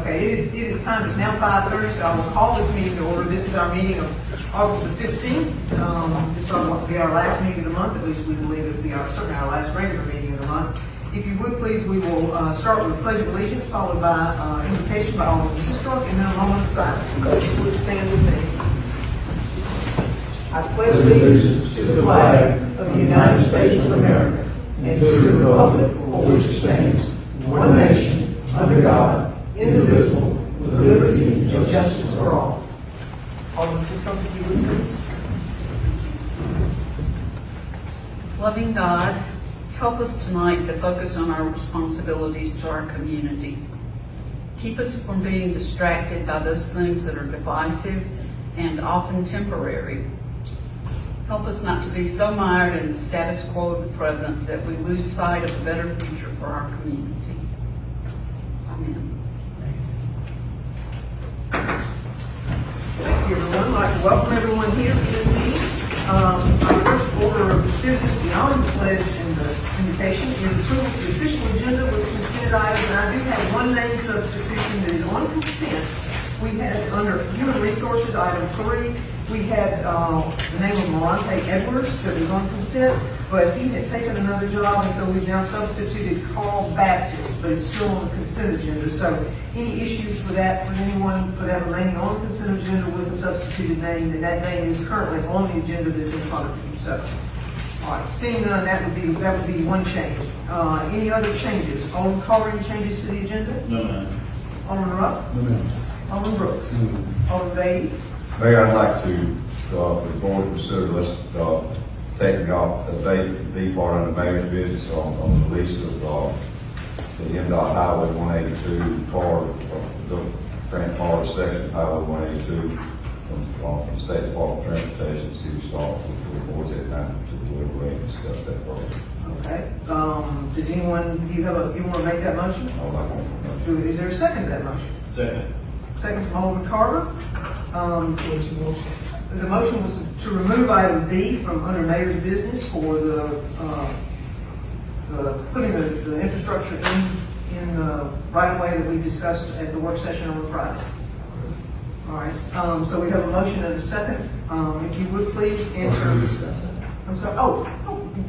Okay, it is time, it's now 5:30, so I will call this meeting to order. This is our meeting of August the 15th. This will be our last meeting of the month, at least we believe it will be certainly our last regular meeting of the month. If you would please, we will start with Pledge of Allegiance, followed by invocation by Alderman Stark, and then a moment of silence. So if you would stand with me. I pledge allegiance to the flag of the United States of America and to the republic for which it stands, one nation, under God, indivisible, with liberty and justice for all. Alderman Stark, if you would please. Loving God, help us tonight to focus on our responsibilities to our community. Keep us from being distracted by those things that are divisive and often temporary. Help us not to be so mired in the status quo of the present that we lose sight of a better future for our community. Amen. Thank you, everyone. I'd like to welcome everyone here to this meeting. Our first order of business beyond the pledge and the invitation is approval of the official agenda with consent items. And I do have one name substitution that is on consent. We had under Human Resources, item 3, we had the name of Morante Edwards that was on consent, but he had taken another job, and so we've now substituted Carl Baptist, but it's still on the consent agenda. So any issues with that, for anyone for that remaining on the consent agenda with a substituted name, then that name is currently on the agenda that's in front of you. So, all right, seeing none, that would be one change. Any other changes? Alderman Carter, any changes to the agenda? No, ma'am. Alderman Rupp? No, ma'am. Alderman Brooks? Alderman Beatty? Mayor, I'd like to, for the board to consider us taking off the B part on the mayor's business on the lease of the MDOT Highway 182 part, the grant part of section of Highway 182 from the State Department of Transportation, City Starkville, for the board's at time to deliberate and discuss that further. Okay. Does anyone, you want to make that motion? I would like to make a motion. Is there a second to that motion? Second. Second from Alderman Carter. The motion was to remove item B from under mayor's business for the putting the infrastructure in the right of way that we discussed at the work session on Friday. All right. So we have a motion and a second. If you would please answer. I'm sorry. Oh,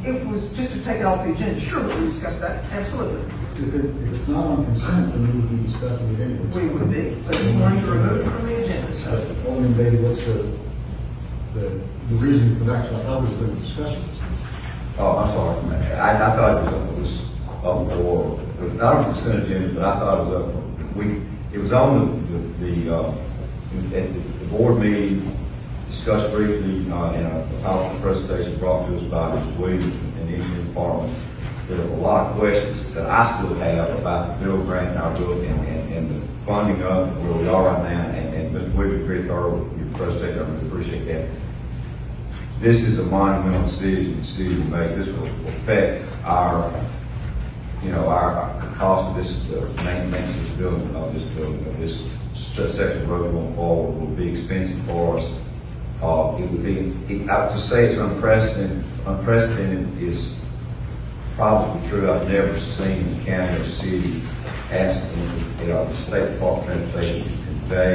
it was just to take it off the agenda. Sure, we can discuss that. Absolutely. If it's not on consent, then we would be discussing it anyway. We would be, but we're going to remove it from the agenda. So. Alderman Beatty, what's the reason for that? Because I thought we were going to discuss it. Oh, I'm sorry. I thought it was up for, it was not on the consent agenda, but I thought it was up for, it was on at the board meeting, discussed briefly in a PowerPoint presentation brought to us by Mr. Williams and the engineering department. There are a lot of questions that I still have about the bill grant in our book and the funding of it, where we are right now. And Mr. Williams, very thorough with your presentation. I really appreciate that. This is a monumental decision the city will make. This will affect our cost of this maintenance of this building, of this section of road going forward will be expensive for us. It would be, to say it's unprecedented is probably true. I've never seen the county or city asking the State Department of Transportation to convey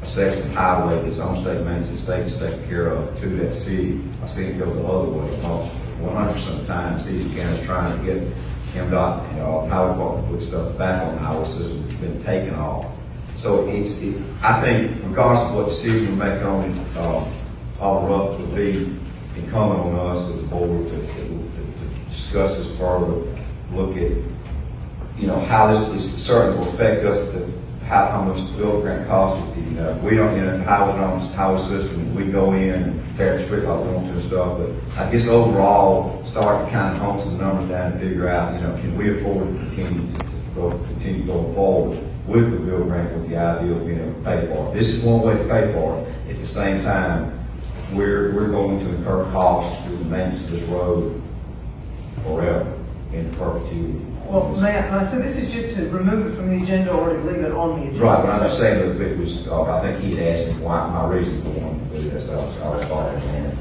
a section of highway that's on state maintenance the state is taken care of to that city. I've seen it go the other way. Almost 100% of the time, cities and counties trying to get MDOT and highway department to put stuff back on the highway system that's been taken off. So I think regardless of what decision we make on it, all rough will be incumbent on us as a board to discuss this further, look at, how this certainly will affect us, how much the bill grant costs. We don't, the highway system, we go in and tear the street like we want to and stuff, but I guess overall, start to kind of hone some numbers down and figure out, can we afford to continue going forward with the bill grant with the idea of being able to pay for it. This is one way to pay for it. At the same time, we're going to incur costs through the maintenance of this road forever in perpetuity. Well, so this is just to remove it from the agenda or to leave it on the agenda? Right, but I'm just saying that it was, I think he had asked me why my reason for wanting to do this. I was following him.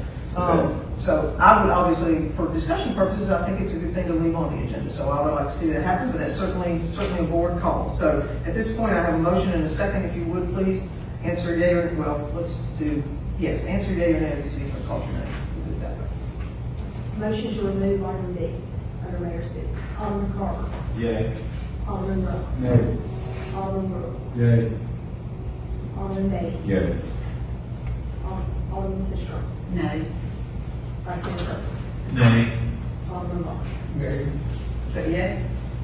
So I would obviously, for discussion purposes, I think it's a good thing to leave on the agenda. So I would like to see that happen, but that's certainly a board call. So at this point, I have a motion and a second. If you would please answer yea or, well, let's do, yes, answer yea or nay as you see if it calls your name. We'll do it that way. Motion to remove item B under mayor's business. Alderman Carter. Yay. Alderman Rowe. Nay. Alderman Brooks. Yay. Alderman Beatty. Yeah. Alderman Sistrum. No. Vice Mayor Perkins. Nay. Alderman Marsh. Nay. Is that yea?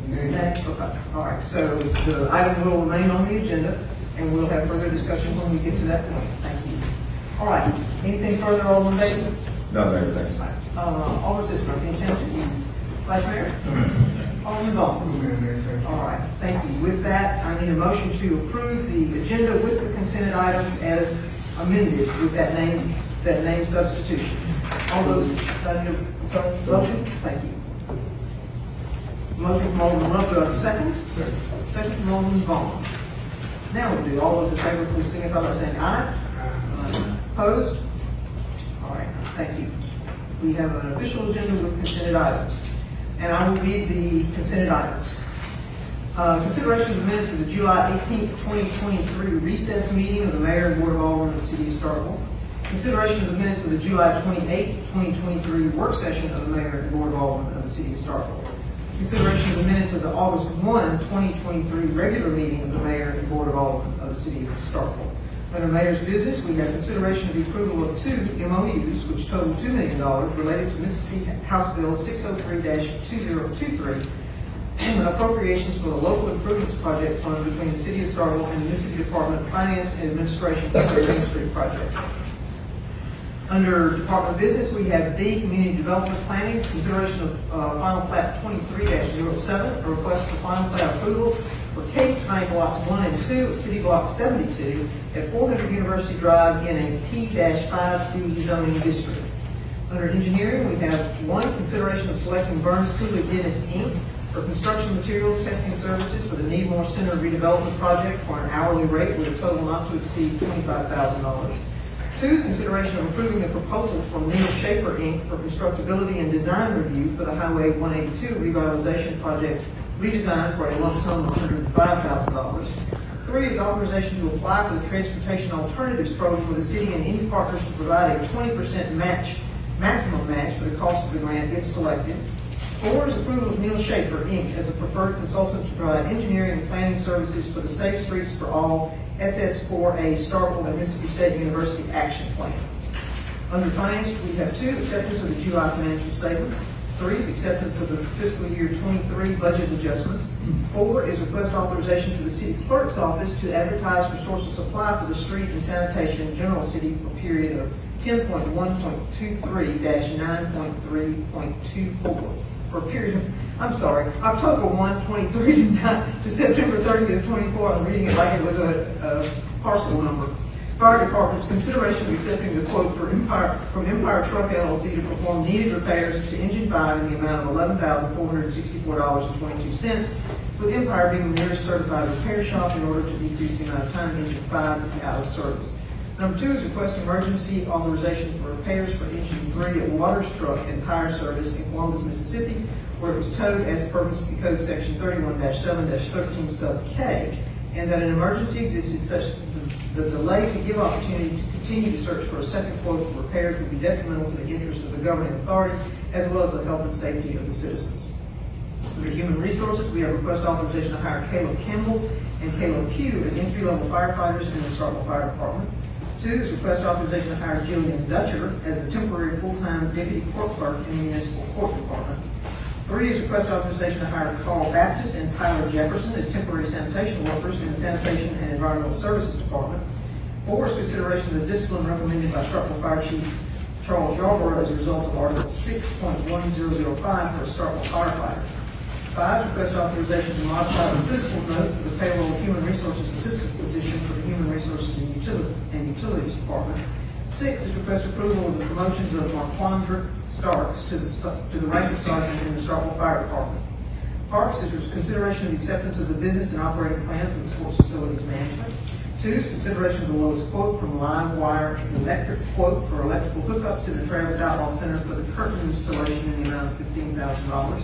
Nay. Nay? Okay, all right. So the item will remain on the agenda, and we'll have further discussion when we get to that point. Thank you. All right, anything further, Alderman Beatty? No, Mayor, thanks. Alderman Sistrum, any changes? Vice Mayor? Alderman Vaughn? All right, thank you. With that, I need a motion to approve the agenda with the consented items as amended with that name substitution. All those, motion? Thank you. Motion from Alderman Rowe, do I have a second? Second from Alderman Vaughn. Now we'll do, all those in favor, please signify by saying aye. Opposed? All right, thank you. We have an official agenda with consented items, and I will read the consented items. Consideration of the minutes of the July 18th, 2023 recess meeting of the Mayor and Board of Aldermen of the City of Starkville. Consideration of the minutes of the July 28th, 2023 work session of the Mayor and Board of Aldermen of the City of Starkville. Consideration of the minutes of the August 1, 2023 regular meeting of the Mayor and Board of Aldermen of the City of Starkville. Under Mayor's business, we have consideration of the approval of 2 MOUs, which total $2 million, related to Mississippi House Bill 603-2023, and appropriations for the Local Improvements Project Fund between the City of Starkville and the Mississippi Department of Finance and Administration for the Main Street Project. Under Department of Business, we have D, Community Development Planning, consideration of Final Plat 23-07, a request for final plat approval for Kate's Bank Lots 1 and 2 at City Block 72 at 400 University Drive in a T-5C zoning district. Under Engineering, we have 1, consideration of selecting Burns Cooley Dennis Inc. for construction materials testing services for the Needmore Center redevelopment project for an hourly rate with a total not to exceed $25,000. 2, consideration of approving the proposal from Neil Schaefer Inc. for constructability and design review for the Highway 182 revitalization project redesign for a lump sum of $105,000. 3 is authorization to apply for the Transportation Alternatives Program with the city and any partners to provide a 20% maximum match for the cost of the grant if selected. 4 is approval of Neil Schaefer Inc. as a preferred consultant to provide engineering and planning services for the Safe Streets for All SS4A Starkville and Mississippi State University Action Plan. Under Finance, we have 2, acceptance of the July financial statements. 3 is acceptance of the fiscal year 23 budget adjustments. 4 is request authorization to the city clerk's office to advertise for source of supply for the street and sanitation general city for period of 10.1.23-9.3.24 for a period of, October 1, 23 to September 30th, 24. I'm reading it like it was a parcel number. Fire Department's consideration of accepting the quote from Empire Truck LLC to perform needed repairs to Engine 5 in the amount of $11,464.22, with Empire being the nearest certified repair shop in order to decrease the amount of time Engine 5 is out of service. Number 2 is request emergency authorization for repairs for Engine 3 at Waters Truck and Tire Service in Columbus, Mississippi, where it was towed as per Mississippi Code Section 31-7-13 sub K, and that an emergency existed such that the delay to give opportunity to continue to search for a second quote for repairs would be detrimental to the interest of the governing authority as well as the health and safety of the citizens. Under Human Resources, we have request authorization to hire Caleb Campbell and Caleb Pugh as entry-level firefighters in the Starkville Fire Department. 2 is request authorization to hire Jillian Dutcher as the temporary full-time deputy court clerk in the municipal court department. 3 is request authorization to hire Carl Baptist and Tyler Jefferson as temporary sanitation workers in the Sanitation and Environmental Services Department. 4 is consideration of the discipline recommended by Starkville Fire Chief Charles Yarborough as a result of Article 6.1005 for a Starkville firefighter. 5 is request authorization to modify the fiscal note for the payroll Human Resources Assistant position for the Human Resources and Utilities Department. 6 is request approval of the promotions of Marquandra Starks to the rank of sergeant in the Starkville Fire Department. Parks is consideration of the acceptance of the business and operating plan for the sports facilities management. 2 is consideration of the lowest quote from LimeWire Electric quote for electrical hookups in the Travis Outlaw Center for the curtain installation in the amount of $15,000.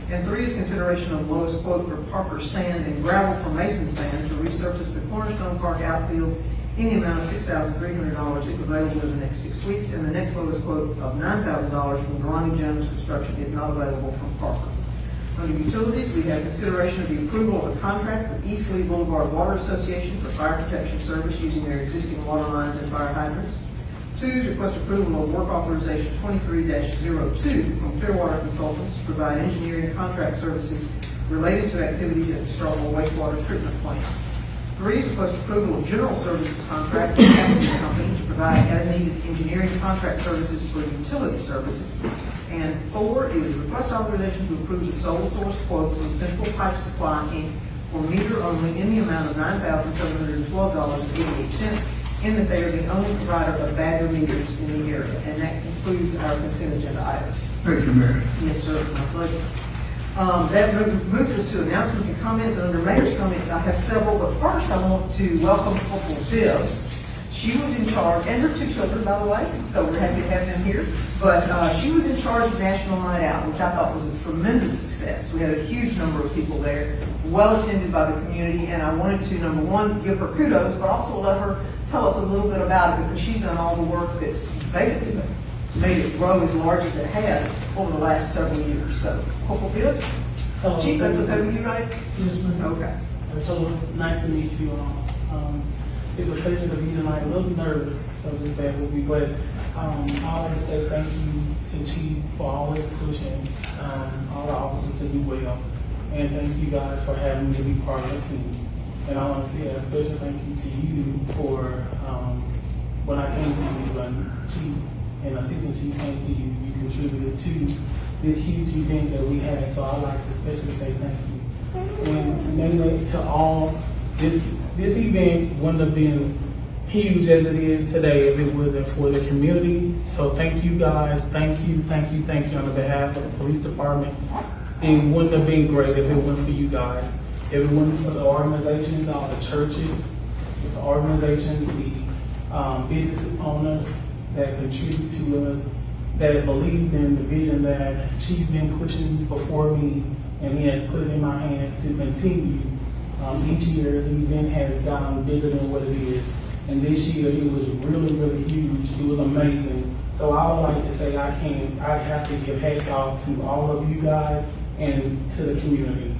And 3 is consideration of the lowest quote for Parker Sand and Gravel for Mason Sand to resurface the Cornerstone Park outfields in the amount of $6,300 if available in the next 6 weeks. And the next lowest quote of $9,000 from Ronnie Jones Construction if not available from Parker. Under utilities, we have consideration of the approval of a contract with East Lee Boulevard Water Association for fire protection service using their existing water lines and fire hydrants. 2 is request approval of work authorization 23-02 from Clearwater Consultants to provide engineering contract services related to activities at the Starkville wastewater treatment plant. 3 is request approval of general services contract with Capital Company to provide as-needed engineering contract services for utility services. And 4 is request authorization to approve the sole source quote from Central Pipe Supply, Inc. for meter only in the amount of $9,712.88, in that they are the only provider of Badger meters in the area. And that concludes our consent agenda items. Thank you, Mayor. Yes, sir, my pleasure. That moves us to announcements and comments, and under mayor's comments, I have several, but first I want to welcome Corporal Bibbs. She was in charge, and her 2 children, by the way, so we're happy to have them here, but she was in charge of National Night Out, which I thought was a tremendous success. We had a huge number of people there, well attended by the community, and I wanted to, number one, give her kudos, but also let her tell us a little bit about it, because she's done all the work that's basically made it grow as large as it has over the last several years. So, Corporal Bibbs? Chief, that's okay with you, right? Yes, ma'am. Okay. So nice to meet you all. It's a pleasure to be tonight. A little nervous, so just bear with me. But I'd like to say thank you to Chief for always pushing all the officers to do well. And thank you guys for having me to be part of the team. And I want to say a special thank you to you for when I came to you and Chief and Assistant Chief came to you, you contributed to this huge event that we had. So I'd like to especially say thank you. And mainly to all, this event wouldn't have been huge as it is today if it wasn't for the community. So thank you guys, thank you on behalf of the police department. It wouldn't have been great if it weren't for you guys. If it wasn't for the organizations, all the churches, the organizations, the business owners that contribute to us, that believed in the vision that Chief's been pushing before me, and he has put it in my hands to continue. Each year, the event has gotten bigger than what it is. And this year, it was really, really huge. It was amazing. So I would like to say I have to give hats off to all of you guys and to the community.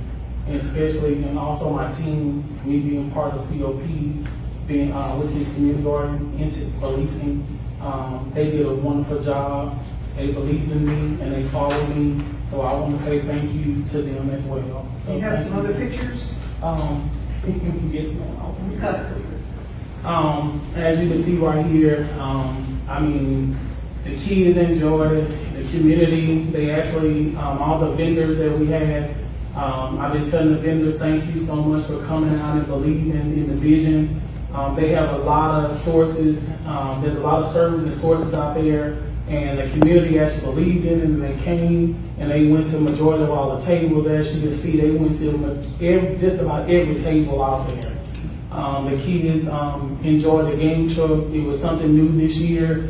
And especially, and also my team, me being part of COP, which is Community Garden into Policing. They did a wonderful job. They believed in me and they followed me. So I want to say thank you to them as well. So Do you have some other pictures? Yes, ma'am. As you can see right here, I mean, the kids enjoyed it, the community, they actually, all the vendors that we had, I've been telling the vendors, thank you so much for coming out and believing in the vision. They have a lot of sources, there's a lot of services and sources out there, and the community actually believed in it, and they came, and they went to majority of all the tables. As you can see, they went to just about every table out there. The kids enjoyed the game truck. It was something new this year.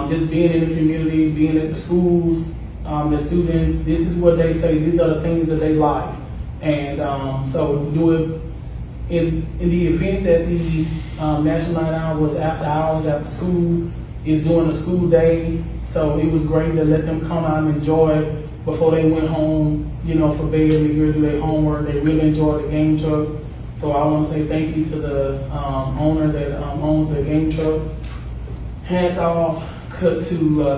Just being in the community, being at the schools, the students, this is what they say, these are the things that they like. And so do it in the event that the National Night Out was after hours, after school, is during a school day. So it was great to let them come out and enjoy it before they went home, for bed and go do their homework. They really enjoyed the game truck. So I want to say thank you to the owner that owns the game truck. Hats off to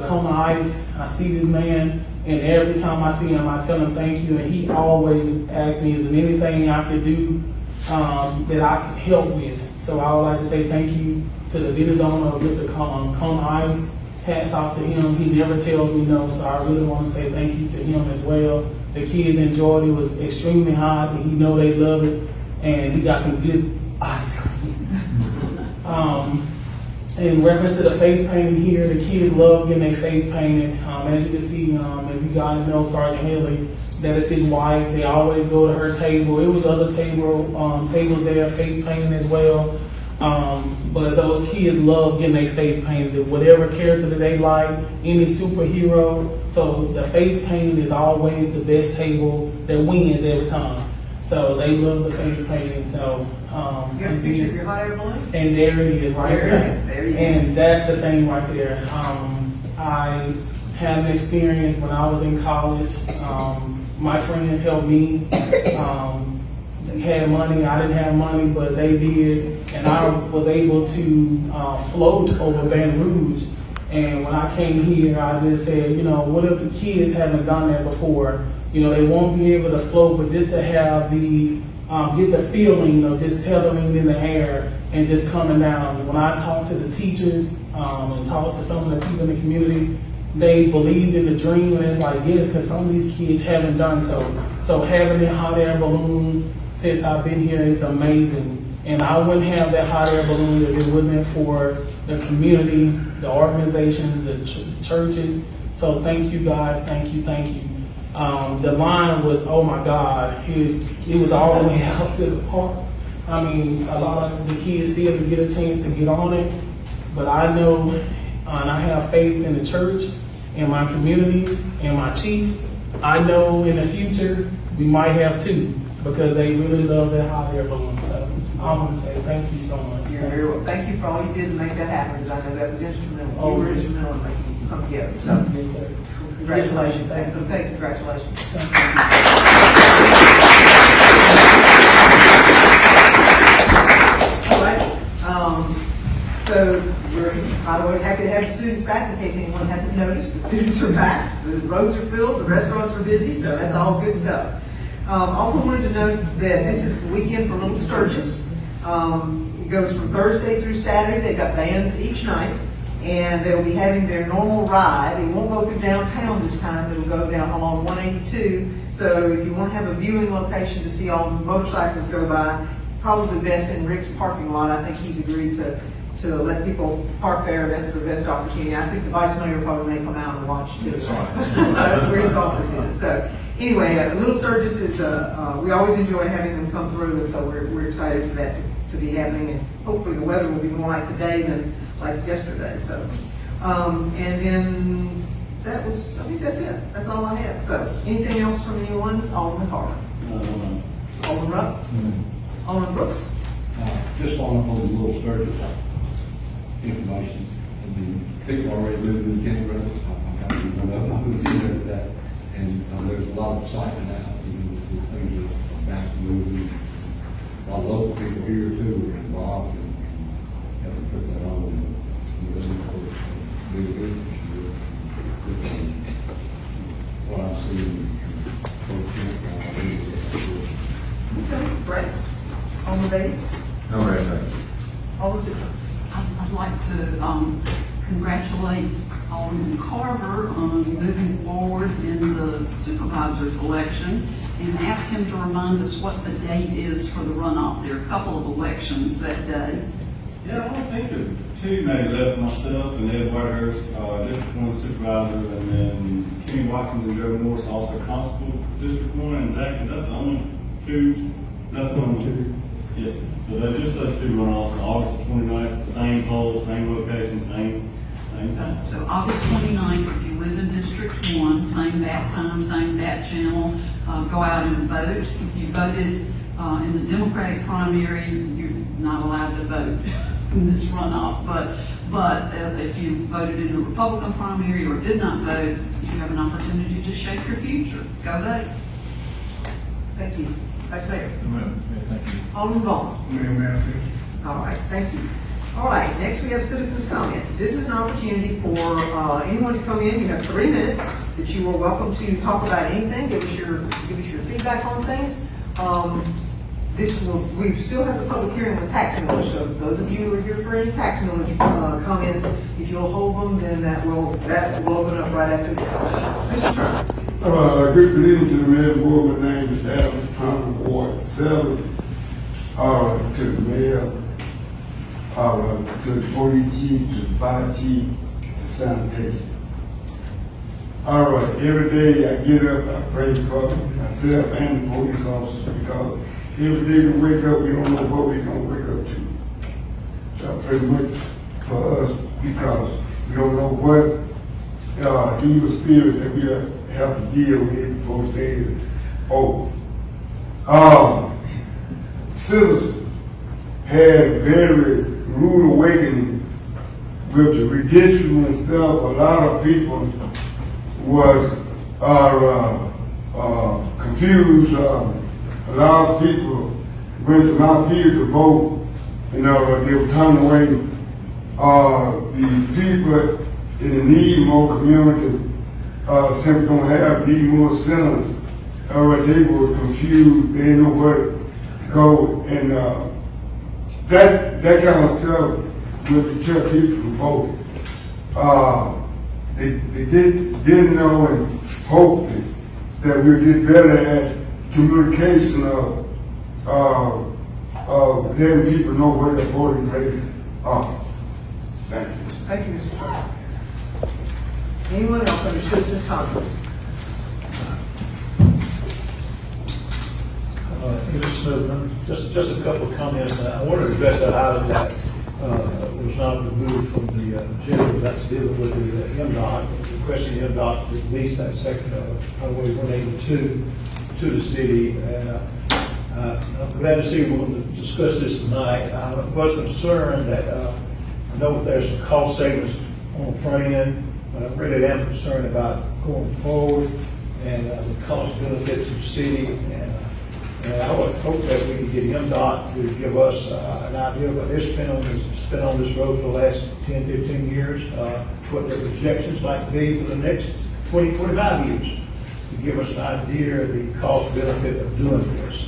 Kona Ice. I see this man, and every time I see him, I tell him thank you, and he always asks me, is there anything I could do that I can help with? So I would like to say thank you to the business owner of Mr. Kona Ice. Hats off to him. He never tells me no, so I really want to say thank you to him as well. The kids enjoyed it. It was extremely hot, and they love it. And he got some good ice cream. In reference to the face painting here, the kids love getting their face painted. As you can see, if you guys know Sergeant Haley, that is his wife. They always go to her table. It was other tables there, face painting as well. But those kids love getting their face painted, whatever character that they like, any superhero. So the face painting is always the best table that wins every time. So they love the face painting. So You have a picture of your hot air balloon? and there it is, right There it there. is. There you go. And that's the thing right there. I had an experience when I was in college. My friends helped me. They had money, I didn't have money, but they did. And I was able to float over Baton Rouge. And when I came here, I just said, you know, what if the kids haven't done that before? You know, they won't be able to float, but just to have the, get the feeling of just tethering in the air and just coming down. When I talked to the teachers and talked to some of the people in the community, they believed in the dream, and it's like, yes, because some of these kids haven't done so. So having a hot air balloon since I've been here is amazing. And I wouldn't have that hot air balloon if it wasn't for the community, the organizations, the churches. So thank you guys, thank you, thank you. The line was, oh my God, it was all the way out to the park. I mean, a lot of the kids still didn't get a chance to get on it, but I know, and I have faith in the church, in my community, in my chief. I know in the future, we might have two, because they really love that hot air balloon. So I want to say thank you so much. You're very well. Thank you for all you did to make that happen, because I know that was instrumental. Oh, You were yes. instrumental in making it come together. So Yes, sir. congratulations. That's okay. Congratulations. All right. So we're, by the way, happy to have the students back. In case anyone hasn't noticed, the students are back. The roads are filled, the restaurants are busy, so that's all good stuff. Also wanted to note that this is the weekend for Little Sturgis. It goes from Thursday through Saturday. They've got bands each night, and they'll be having their normal ride. It won't go through downtown this time. It'll go down along 182. So if you want to have a viewing location to see all the motorcycles go by, probably best in Rick's parking lot. I think he's agreed to let people park there. That's the best opportunity. I think the vice mayor probably may come out and watch too. That's right. That's where his office is. So anyway, Little Sturgis is, we always enjoy having them come through, and so we're excited for that to be happening. And hopefully the weather will be more like today than like yesterday. So, and then that was, I think that's it. That's all I have. So anything else from anyone? Alderman Carter. Alderman Rupp. Alderman Brooks. Just following up on the Little Sturgis information. I mean, people already moved in Kent Road. I'm happy to know that. I'm going to see that. And there's a lot of excitement now. Things are back to moving. A lot of local people here too are involved and having put that on. And looking for big business. What I'm seeing Okay, great. Alderman Beatty. No, right. Alderman Sister. I'd like to congratulate Alderman Carver on moving forward in the supervisor's election and ask him to remind us what the date is for the runoff. There are a couple of elections that day. Yeah, I don't think there are two, maybe left, myself and Ed Whitehurst, District 1 Supervisor, and then Kenny Watkins and Joe Morris, also Constable, District 1, and Zach, is that the only two? Nothing on two? Yes, so that's just those two runoffs, August 29th, same polls, same location, same time. So August 29th, if you live in District 1, same bat time, same bat channel, go out and vote. If you voted in the Democratic primary, you're not allowed to vote in this runoff. But if you voted in the Republican primary or did not vote, you have an opportunity to shape your future. Go vote. Thank you. Vice Mayor. Thank you. Alderman Vaughn. All right, thank you. All right, next we have citizens' comments. This is an opportunity for anyone to come in. You have 3 minutes that you are welcome to talk about anything. Give us your feedback on things. We still have the public hearing on tax millage. So those of you who are here for any tax millage comments, if you'll hold them, then that will open up right after this. Mr. Turner. Good evening to the mayor board. My name is Adam Turner, Ward 7. To the mayor, to the police chief, to the fire chief, to sanitation. All right, every day I get up, I pray for myself and the police officers, because every day we wake up, we don't know what we're going to wake up to. pretty much for us because we don't know what evil spirit that we have to deal with before the day is over. Citizens had a very rude awakening with the redistricting and stuff. A lot of people are confused. A lot of people went to Mount Peter to vote. They were turning away the people in the Needmore community simply don't have Needmore centers. They were confused. They didn't know where to go, and that kind of stuff would deter people from voting. They didn't know and hoped that we'd get better at communication of letting people know where their voting rates are. Thank you. Thank you, Mr. Clark. Anyone else under citizens' comments? Just a couple of comments. I wanted to address that item that was not removed from the agenda. That's dealing with the MDOT, requesting MDOT to release that section of Highway 182 to the city. And I'm glad to see we're going to discuss this tonight. I was concerned that I know that there's some cost savings on the front end, but I really am concerned about going forward and the cost benefits to the city. And I would hope that we can get MDOT to give us an idea of what they've spent on this road for the last 10, 15 years, what their projections might be for the next 20, 25 years, to give us an idea of the cost benefit of doing this.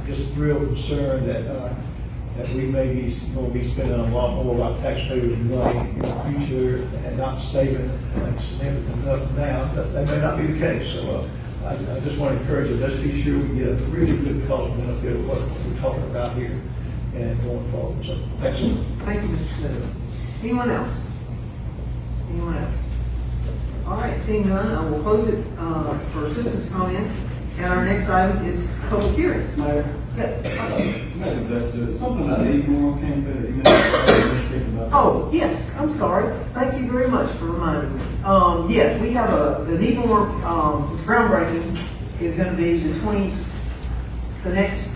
Just real concerned that we may be going to be spending a lot more of our taxpayers' money in the future and not saving significant enough now. That may not be the case. So I just want to encourage you, let's be sure we get a really good cost benefit of what we're talking about here and going forward. So thanks so much. Thank you, Mr. Smith. Anyone else? Anyone else? All right, seeing none, I will close it for citizens' comments. And our next item is public hearings. Mayor, Yeah. something that Needmore came to the email. Oh, yes, I'm sorry. Thank you very much for reminding me. Yes, we have the Needmore groundbreaking is going to be the next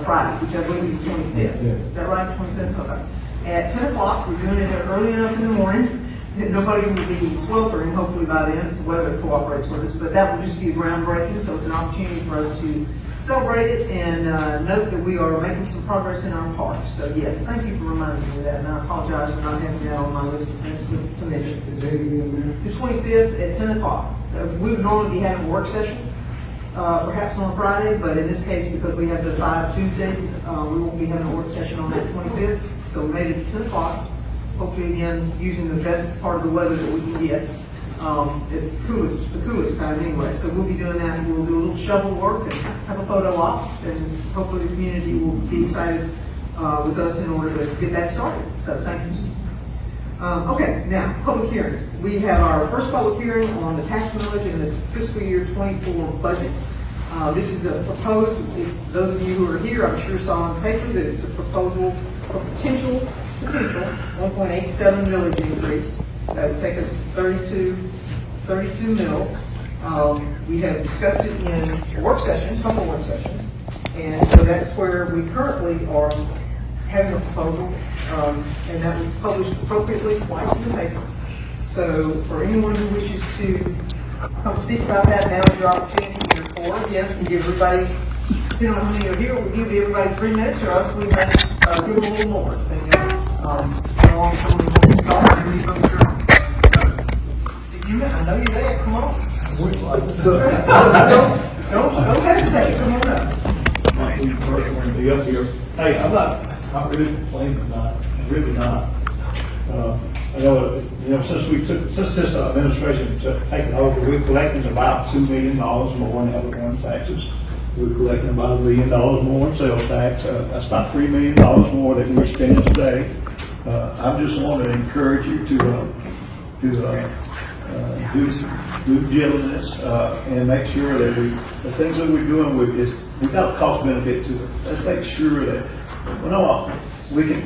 Friday, which I believe is the 25th. Is that right, 25th? Okay. At 10 o'clock, we're doing it early enough in the morning that nobody will be sweltering, hopefully by then, if the weather cooperates with us. But that will just be a groundbreaking, so it's an opportunity for us to celebrate it and note that we are making some progress in our park. So yes, thank you for reminding me of that, and I apologize for not having that on my list of things to mention. The date again, The 25th at 10 o'clock. We would normally be having a work session, perhaps on Friday, but in this case, because we have the 5 Tuesdays, we won't be having a work session on that 25th. So we made it at 10 o'clock. Hopefully, again, using the best part of the weather that we can get. It's the coolest time anyway. So we'll be doing that. We'll do a little shovel work and have a photo op, and hopefully the community will be excited with us in order to get that started. So thank you. Okay, now, public hearings. We have our first public hearing on the tax millage and the fiscal year 24 budget. This is a proposed, those of you who are here, I'm sure saw on paper that it's a proposal for potential 1.87 millage increase. That would take us to 32 mills. We have discussed it in work sessions, a couple work sessions. And so that's where we currently are having a proposal, and that was published appropriately twice in the paper. So for anyone who wishes to come speak about that, now is your opportunity. Here for, yes, and give everybody, you know, how many are here, we'll give everybody 3 minutes, or else we may give them a little more, depending on how long someone wants to talk. See you, I know you're there, come on. Don't hesitate, come on up. Be up here. Hey, I'm not really complaining tonight. I'm really not. I know, since this administration took taken over, we're collecting about $2 million more in everyone's taxes. We're collecting about $1 million more in sales tax. That's about $3 million more that we're spending today. I just want to encourage you to do diligence and make sure that the things that we're doing with this, we got a cost benefit to it. Let's make sure that we can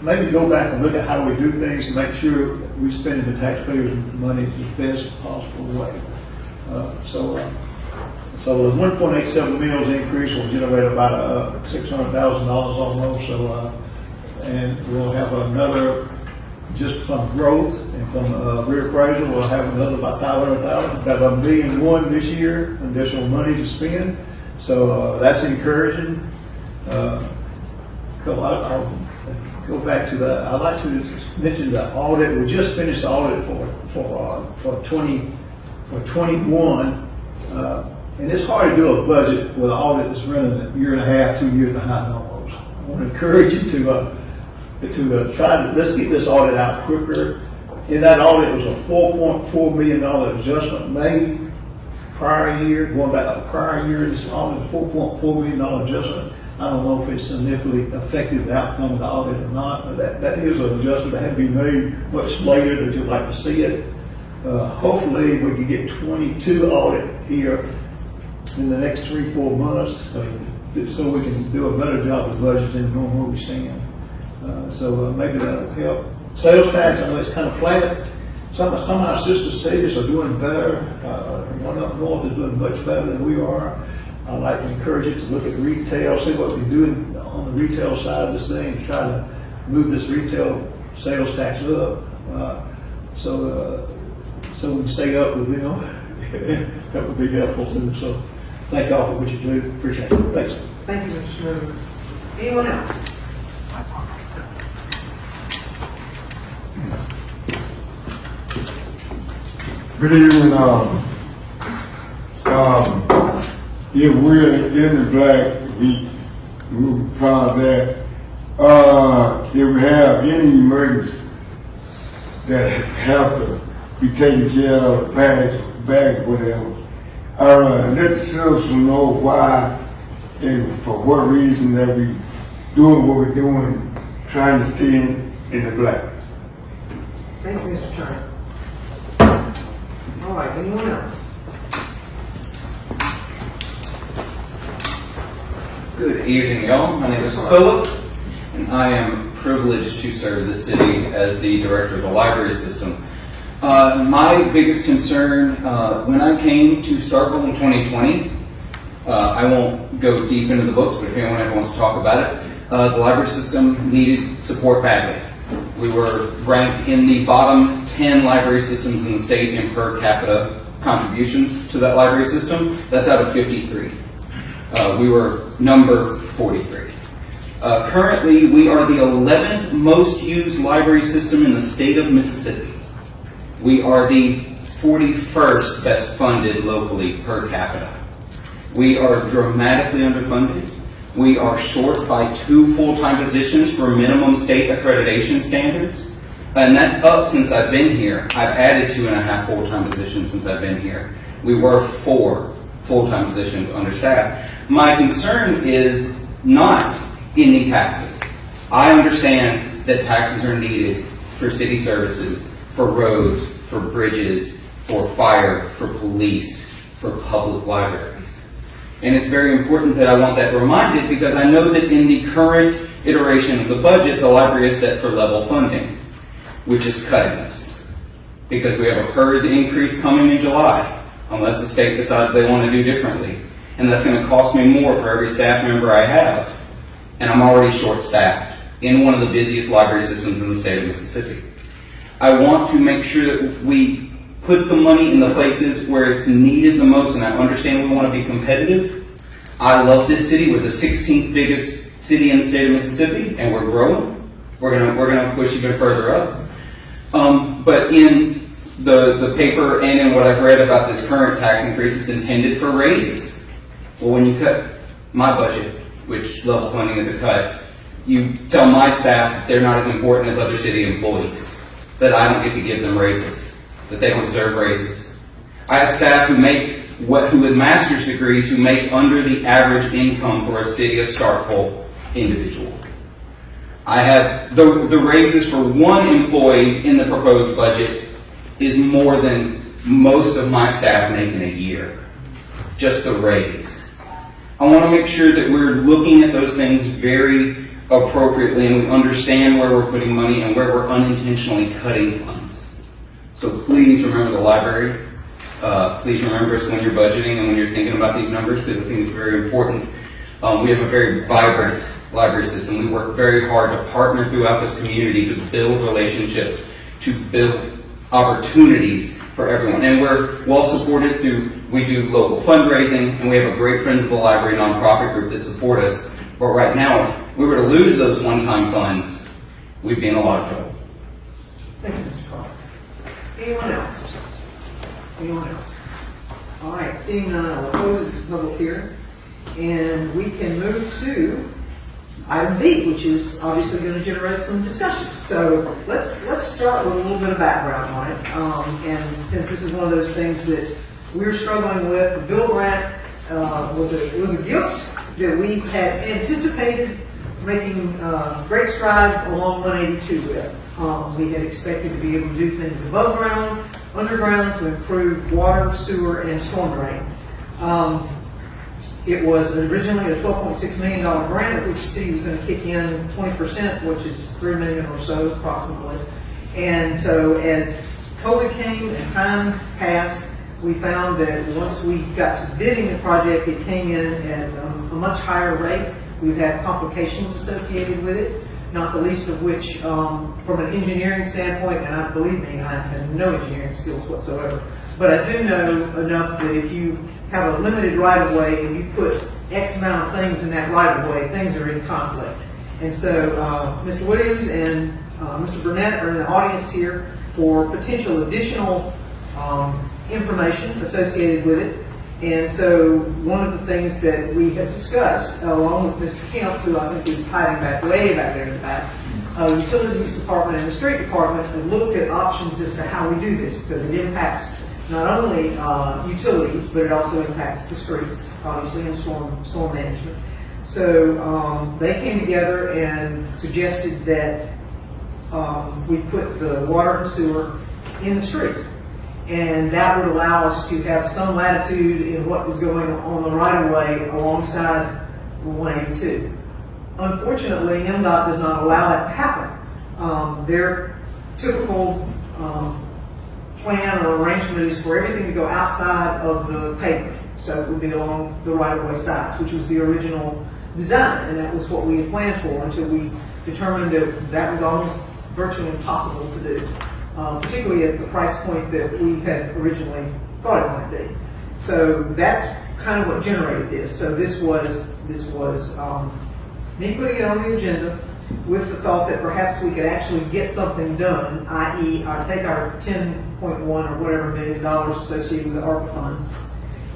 maybe go back and look at how we do things and make sure we spend the taxpayers' money the best possible way. So the 1.87 mills increase will generate about $600,000 almost. So, and we'll have another, just from growth and from reappraisal, we'll have another about 500,000. About $1.1 million this year, additional money to spend. So that's encouraging. I'll go back to the. I'd like to mention the audit. We just finished the audit for 21. And it's hard to do a budget with an audit that's running a year and a half, 2 years behind almost. I want to encourage you to try to, let's get this audit out quicker. In that audit, it was a $4.4 million adjustment made prior year, going back to the prior year, this audit was $4.4 million adjustment. I don't know if it significantly affected the outcome of the audit or not, but that is an adjustment that had to be made much later than you'd like to see it. Hopefully, we can get 22 audit here in the next 3-4 months, so we can do a better job of budgeting and knowing where we stand. So maybe that'll help. Sales tax, I know it's kind of flat. Some of our sister cities are doing better. One up north is doing much better than we are. I'd like to encourage you to look at retail, see what we're doing on the retail side of this thing, try to move this retail sales tax up, so we can stay up with them. That would be helpful too. So thank y'all for what you do. Appreciate it. Thanks. Thank you, Mr. Smoother. Anyone else? Good evening, if we're in the black, we proud of that. If we have any emergency that have to be taken care of, bags, whatever, let the citizens know why and for what reason that we doing what we're doing, trying to stay in the black. Thank you, Mr. Turner. All right, anyone else? Good evening, y'all. My name is Philip, and I am privileged to serve the city as the director of the library system. My biggest concern when I came to Starkville in 2020, I won't go deep into the books, but if anyone ever wants to talk about it, the library system needed support badly. We were ranked in the bottom 10 library systems in the state in per capita contributions to that library system. That's out of 53. We were number 43. Currently, we are the 11th most used library system in the state of Mississippi. We are the 41st best funded locally per capita. We are dramatically underfunded. We are short by 2 full-time positions for minimum state accreditation standards. And that's up since I've been here. I've added 2.5 full-time positions since I've been here. We were 4 full-time positions understaffed. My concern is not any taxes. I understand that taxes are needed for city services, for roads, for bridges, for fire, for police, for public libraries. And it's very important that I want that reminded, because I know that in the current iteration of the budget, the library is set for level funding, which is cutting us. Because we have a PERS increase coming in July, unless the state decides they want to do differently. And that's going to cost me more for every staff member I have. And I'm already short-staffed in one of the busiest library systems in the state of Mississippi. I want to make sure that we put the money in the places where it's needed the most, and I understand we want to be competitive. I love this city. We're the 16th biggest city in the state of Mississippi, and we're growing. We're gonna push even further up. But in the paper and in what I've read about this current tax increase, it's intended for raises. Well, when you cut my budget, which level funding is a cut, you tell my staff they're not as important as other city employees, that I don't get to give them raises, that they don't deserve raises. I have staff who with master's degrees who make under the average income for a city of Starkville individual. I have the raises for one employee in the proposed budget is more than most of my staff make in a year. Just the raise. I want to make sure that we're looking at those things very appropriately and we understand where we're putting money and where we're unintentionally cutting funds. So please remember the library. Please remember us when you're budgeting and when you're thinking about these numbers, because I think it's very important. We have a very vibrant library system. We work very hard to partner throughout this community to build relationships, to build opportunities for everyone. And we're well supported we do local fundraising, and we have a great Friends of the Library nonprofit group that support us. But right now, if we were to lose those one-time funds, we'd be in a lot of trouble. Thank you, Mr. Carter. Anyone else? Anyone else? All right, seeing none, I'll close this public hearing, and we can move to item B, which is obviously going to generate some discussion. So let's start with a little bit of background on it. And since this is one of those things that we're struggling with, the bill grant was a gift that we had anticipated making great strides along 182 with. We had expected to be able to do things above ground, underground, to improve water, sewer, and storm drain. It was originally a $12.6 million grant, which the city was going to kick in 20%, which is $3 million or so approximately. And so as COVID came and time passed, we found that once we got to bidding the project, it came in at a much higher rate. We've had complications associated with it, not the least of which, from an engineering standpoint, and believe me, I have no engineering skills whatsoever, but I do know enough that if you have a limited right-of-way and you put X amount of things in that right-of-way, things are in conflict. And so Mr. Williams and Mr. Burnett are in the audience here for potential additional information associated with it. And so one of the things that we have discussed, along with Mr. Kemp, who I think is hiding way back there in the back, the Utilities Department and the Street Department have looked at options as to how we do this, because it impacts not only utilities, but it also impacts the streets, obviously, and storm management. So they came together and suggested that we put the water and sewer in the street. And that would allow us to have some latitude in what is going on the right-of-way alongside 182. Unfortunately, MDOT does not allow that to happen. Their typical plan or arrangement is for everything to go outside of the pavement. So it would be along the right-of-way sides, which was the original design, and that was what we had planned for until we determined that that was almost virtually impossible to do, particularly at the price point that we had originally thought it might be. So that's kind of what generated this. So this was me putting it on the agenda with the thought that perhaps we could actually get something done, i.e. take our 10.1 or whatever $1 million associated with the ARPA funds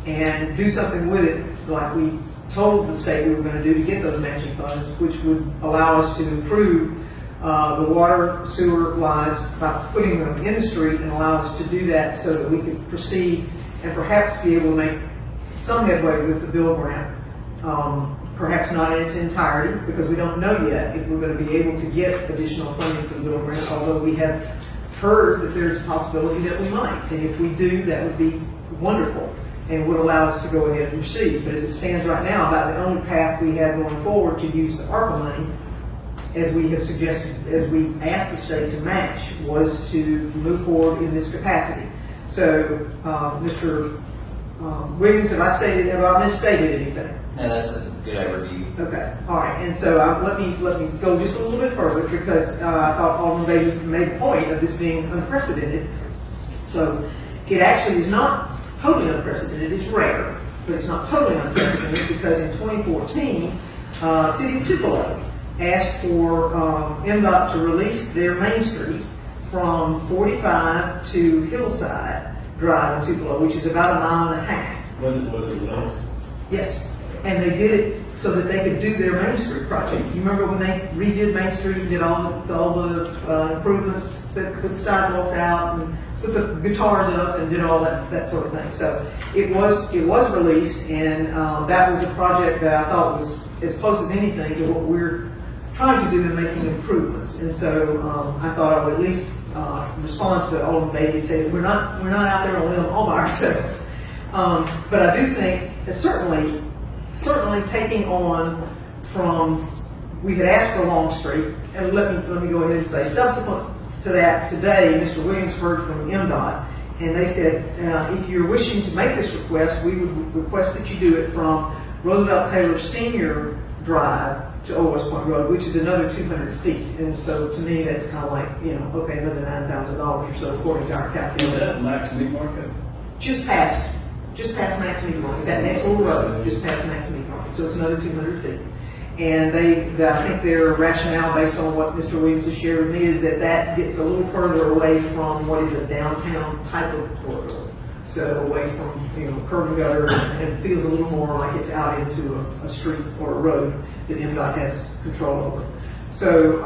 and do something with it like we told the state we were going to do to get those matching funds, which would allow us to improve the water sewer lines by putting them in the street, and allow us to do that so that we could proceed and perhaps be able to make some headway with the bill grant. Perhaps not in its entirety, because we don't know yet if we're going to be able to get additional funding for the bill grant, although we have heard that there's a possibility that we might. And if we do, that would be wonderful and would allow us to go ahead and proceed. But as it stands right now, about the only path we have going forward to use the ARPA money, as we have suggested, as we asked the state to match, was to move forward in this capacity. So, Mr. Williams, have I misstated anything? No, that's a good overview. Okay, all right, and so let me go just a little bit further, because I thought Alderman Bailey made a point of this being unprecedented. So it actually is not totally unprecedented, it's rare, but it's not totally unprecedented, because in 2014, City of Tupelo asked for MDOT to release their Main Street from 45 to Hillside Drive in Tupelo, which is about 1.5 miles. Was it released? Yes, and they did it so that they could do their Main Street project. You remember when they redid Main Street and did all the improvements, put the sidewalks out and put the guitars up and did all that sort of thing. So it was released, and that was a project that I thought was as close as anything to what we're trying to do in making improvements. And so I thought I would at least respond to Alderman Bailey and say that we're not out there on a limb all by ourselves. But I do think that certainly taking on from we had asked for Long Street, and let me go ahead and say, subsequent to that, today, Mr. Williams heard from MDOT, and they said, if you're wishing to make this request, we would request that you do it from Roosevelt Taylor Senior Drive to Old West Point Road, which is another 200 feet. And so to me, that's kind of like, okay, another $9,000 or so according to our Is calculations. that max meat market? Just past Max Meat Market, that next little road, just past Max Meat Market, so it's another 200 feet. And I think their rationale, based on what Mr. Williams has shared with me, is that gets a little further away from what is a downtown type of corridor. So away from, curb and gutter, and it feels a little more like it's out into a street or a road that MDOT has control over. So,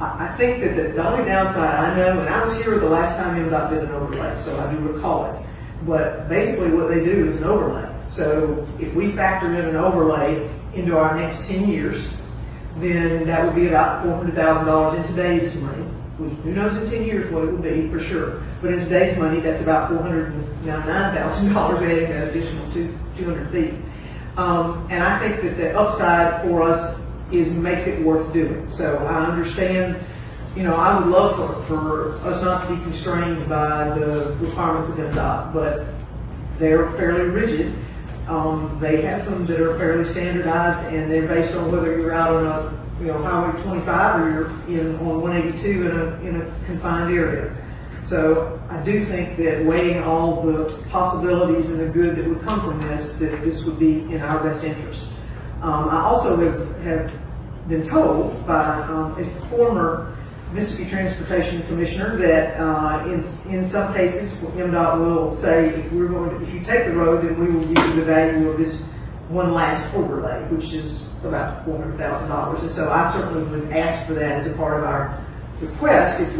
I think that the only downside I know, and I was here the last time MDOT did an overlay, so I do recall it. But basically what they do is an overlay. So if we factor in an overlay into our next 10 years, then that would be about $400,000 in today's money. Who knows in 10 years what it will be for sure. But in today's money, that's about $499,000 adding that additional 200 feet. And I think that the upside for us makes it worth doing. So I understand, I would love for us not to be constrained by the requirements of MDOT, but they're fairly rigid. They have them that are fairly standardized, and they're based on whether you're out on a Highway 25 or you're on 182 in a confined area. So I do think that weighing all the possibilities and the good that would come from this, that this would be in our best interest. I also have been told by a former Mississippi Transportation Commissioner that in some cases MDOT will say, if you take the road, then we will give you the value of this one last overlay, which is about $400,000. And so I certainly would ask for that as a part of our request if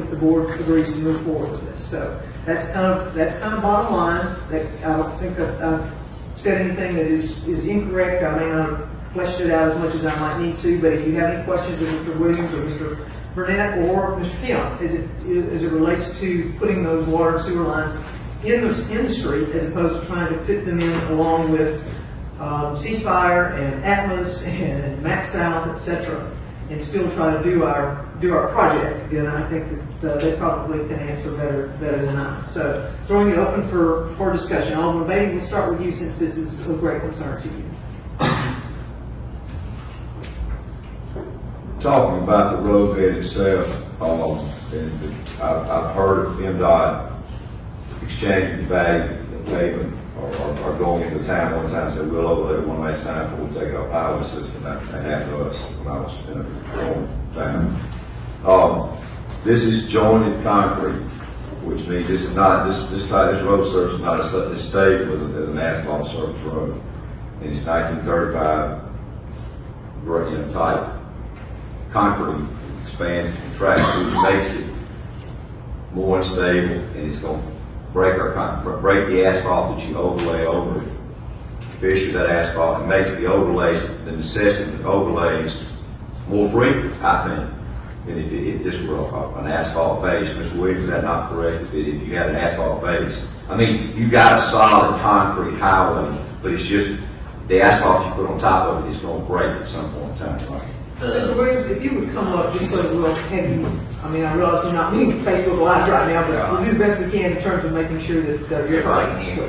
the board agrees to move forward with this. So that's kind of bottom line. That I don't think that I've said anything that is incorrect. I may not have fleshed it out as much as I might need to, but if you have any questions of Mr. Williams or Mr. Burnett or Mr. Kemp as it relates to putting those water and sewer lines in the street, as opposed to trying to fit them in along with C-Spire and Atmos and Max South, etc., and still try to do our project, then I think that they probably can answer better than I. So throwing it open for discussion. Alderman Beatty, we'll start with you since this is of great concern to you. Talking about the road bed itself, and I've heard of MDOT exchanging the value of pavement or going into town one time and said, we'll overlay one last time before we take our highway system. That happened to us when I was in a long time. This is jointed concrete, which means this road surface is not as stable as an asphalt surface road. And it's 1935 type concrete, expands and contracts, which makes it more unstable, and it's going to break the asphalt that you overlay over it, fissure that asphalt, and makes the overlays, the necessity of overlays more frequent, I think, than if this were an asphalt base. Mr. Williams, is that not correct? If you had an asphalt base, I mean, you got a solid concrete highway, but it's just the asphalt you put on top of it is going to break at some point in time, right? Mr. Williams, if you would come up just so that we'll have you, I mean, I realize you're not being Facebook Live right now, but we'll do the best we can in terms of making sure that you're Right here.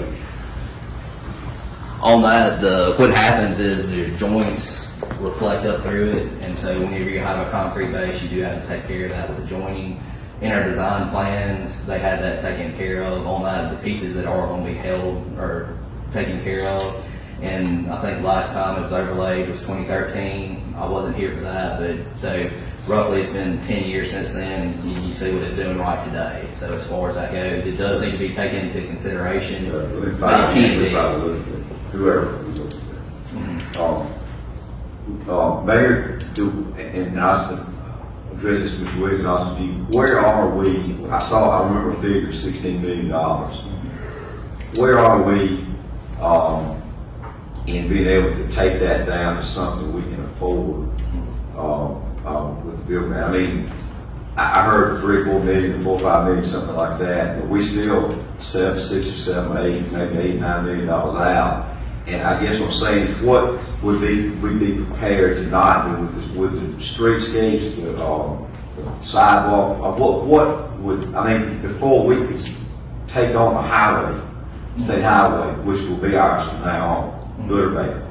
On that, what happens is their joints reflect up through it, and so whenever you have a concrete base, you do have to take care of that with the joining. In our design plans, they had that taken care of. On that, the pieces that are going to be held are taken care of. And I think last time it was overlaid was 2013. I wasn't here for that, but so roughly it's been 10 years since then. You see what it's doing right today. So as far as that goes, it does need to be taken into consideration. Within But 5 it years, can we'll be. probably look at whoever. Mayor, and I address this to Mr. Williams and also to you, where are we? I remember a figure of $16 million. Where are we in being able to take that down to something we can afford with the building? I mean, I heard 3 or 4 million, 4 or 5 million, something like that, but we still 6 or 7, 8, maybe $8, $9 million out. And I guess what I'm saying is, we'd be prepared tonight with the streetscapes, the sidewalk, what would, I mean, before we could take on a highway, state highway, which will be ours from now on, good or bad.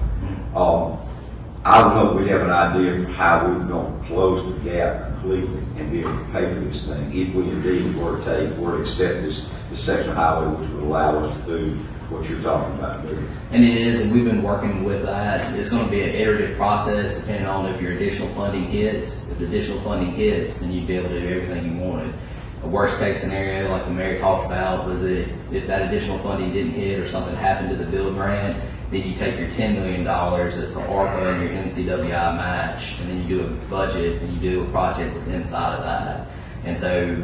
I would hope we'd have an idea of how we're going to close the gap completely and be able to pay for this thing, if we indeed were to accept this section of highway, which would allow us to do what you're talking about. And it is, and we've been working with that. It's going to be an iterative process depending on if your additional funding hits. If the additional funding hits, then you'd be able to do everything you wanted. A worst case scenario, like the mayor talked about, was that if that additional funding didn't hit or something happened to the build grant, then you take your $10 million, that's the ARPA and your NCWI match, and then you do a budget and you do a project inside of that. And so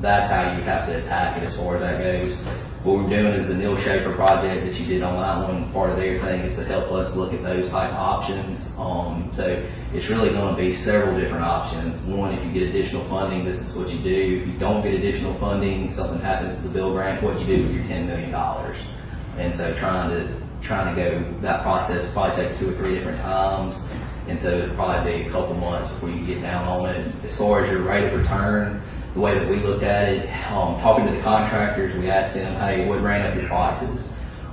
that's how you have to attack it as far as that goes. What we're doing is the Neil Schaefer project that you did on that one. Part of their thing is to help us look at those type of options. So it's really going to be several different options. One, if you get additional funding, this is what you do. If you don't get additional funding, something happens to the bill grant, what you do with your $10 million. And so trying to go that process probably take 2 or 3 different times. And so it'll probably be a couple months before you get down on it. As far as your rate of return, the way that we look at it, talking to the contractors, we asked them, hey, what ran up your prices?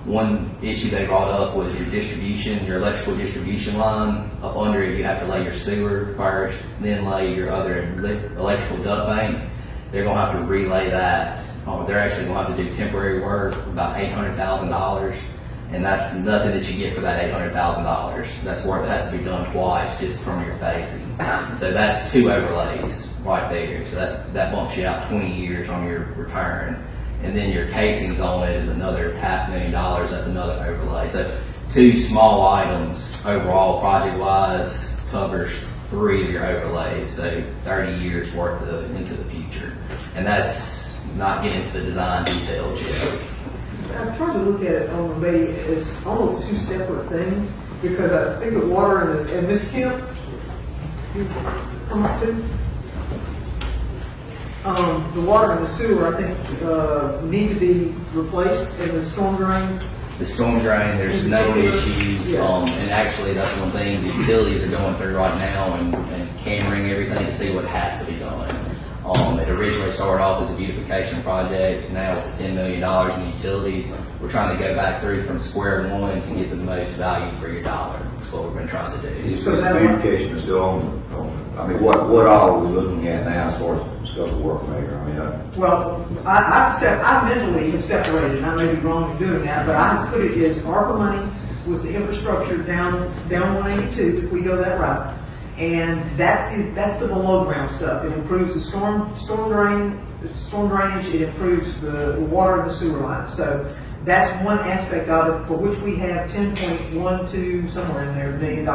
One issue they brought up was your distribution, your electrical distribution line. Up under it, you have to lay your sewer first, then lay your other electrical duct bank. They're going to have to relay that. They're actually going to have to do temporary work, about $800,000. And that's nothing that you get for that $800,000. That's work that has to be done twice just from your phasing. So that's 2 overlays right there. So that bumps you out 20 years on your return. And then your casings on it is another $500,000. That's another overlay. So 2 small items overall project-wise covers 3 of your overlays. So 30 years worth into the future. And that's not getting into the design details yet. I'm trying to look at it on maybe as almost 2 separate things, because I think the water and Mr. Kemp, you come up too? The water and the sewer, I think, need to be replaced in the storm drain. The storm drain, there's no issues, Yes. and actually that's one thing the utilities are going through right now and cammering everything to see what has to be done. It originally started off as a beautification project. Now with the $10 million in utilities, we're trying to go back through from square one to get the most value for your dollar. That's what we've been trying to do. Is this communication is still on, I mean, what all are we looking at now as far as scope of work, Mayor? I mean, Well, I mentally have separated, and I may be wrong in doing that, but I put it as ARPA money with the infrastructure down 182, if we go that route. And that's the below ground stuff. It improves the storm drainage, it improves the water and the sewer lines. So that's one aspect of it for which we have 10.12, somewhere in there, $1 million.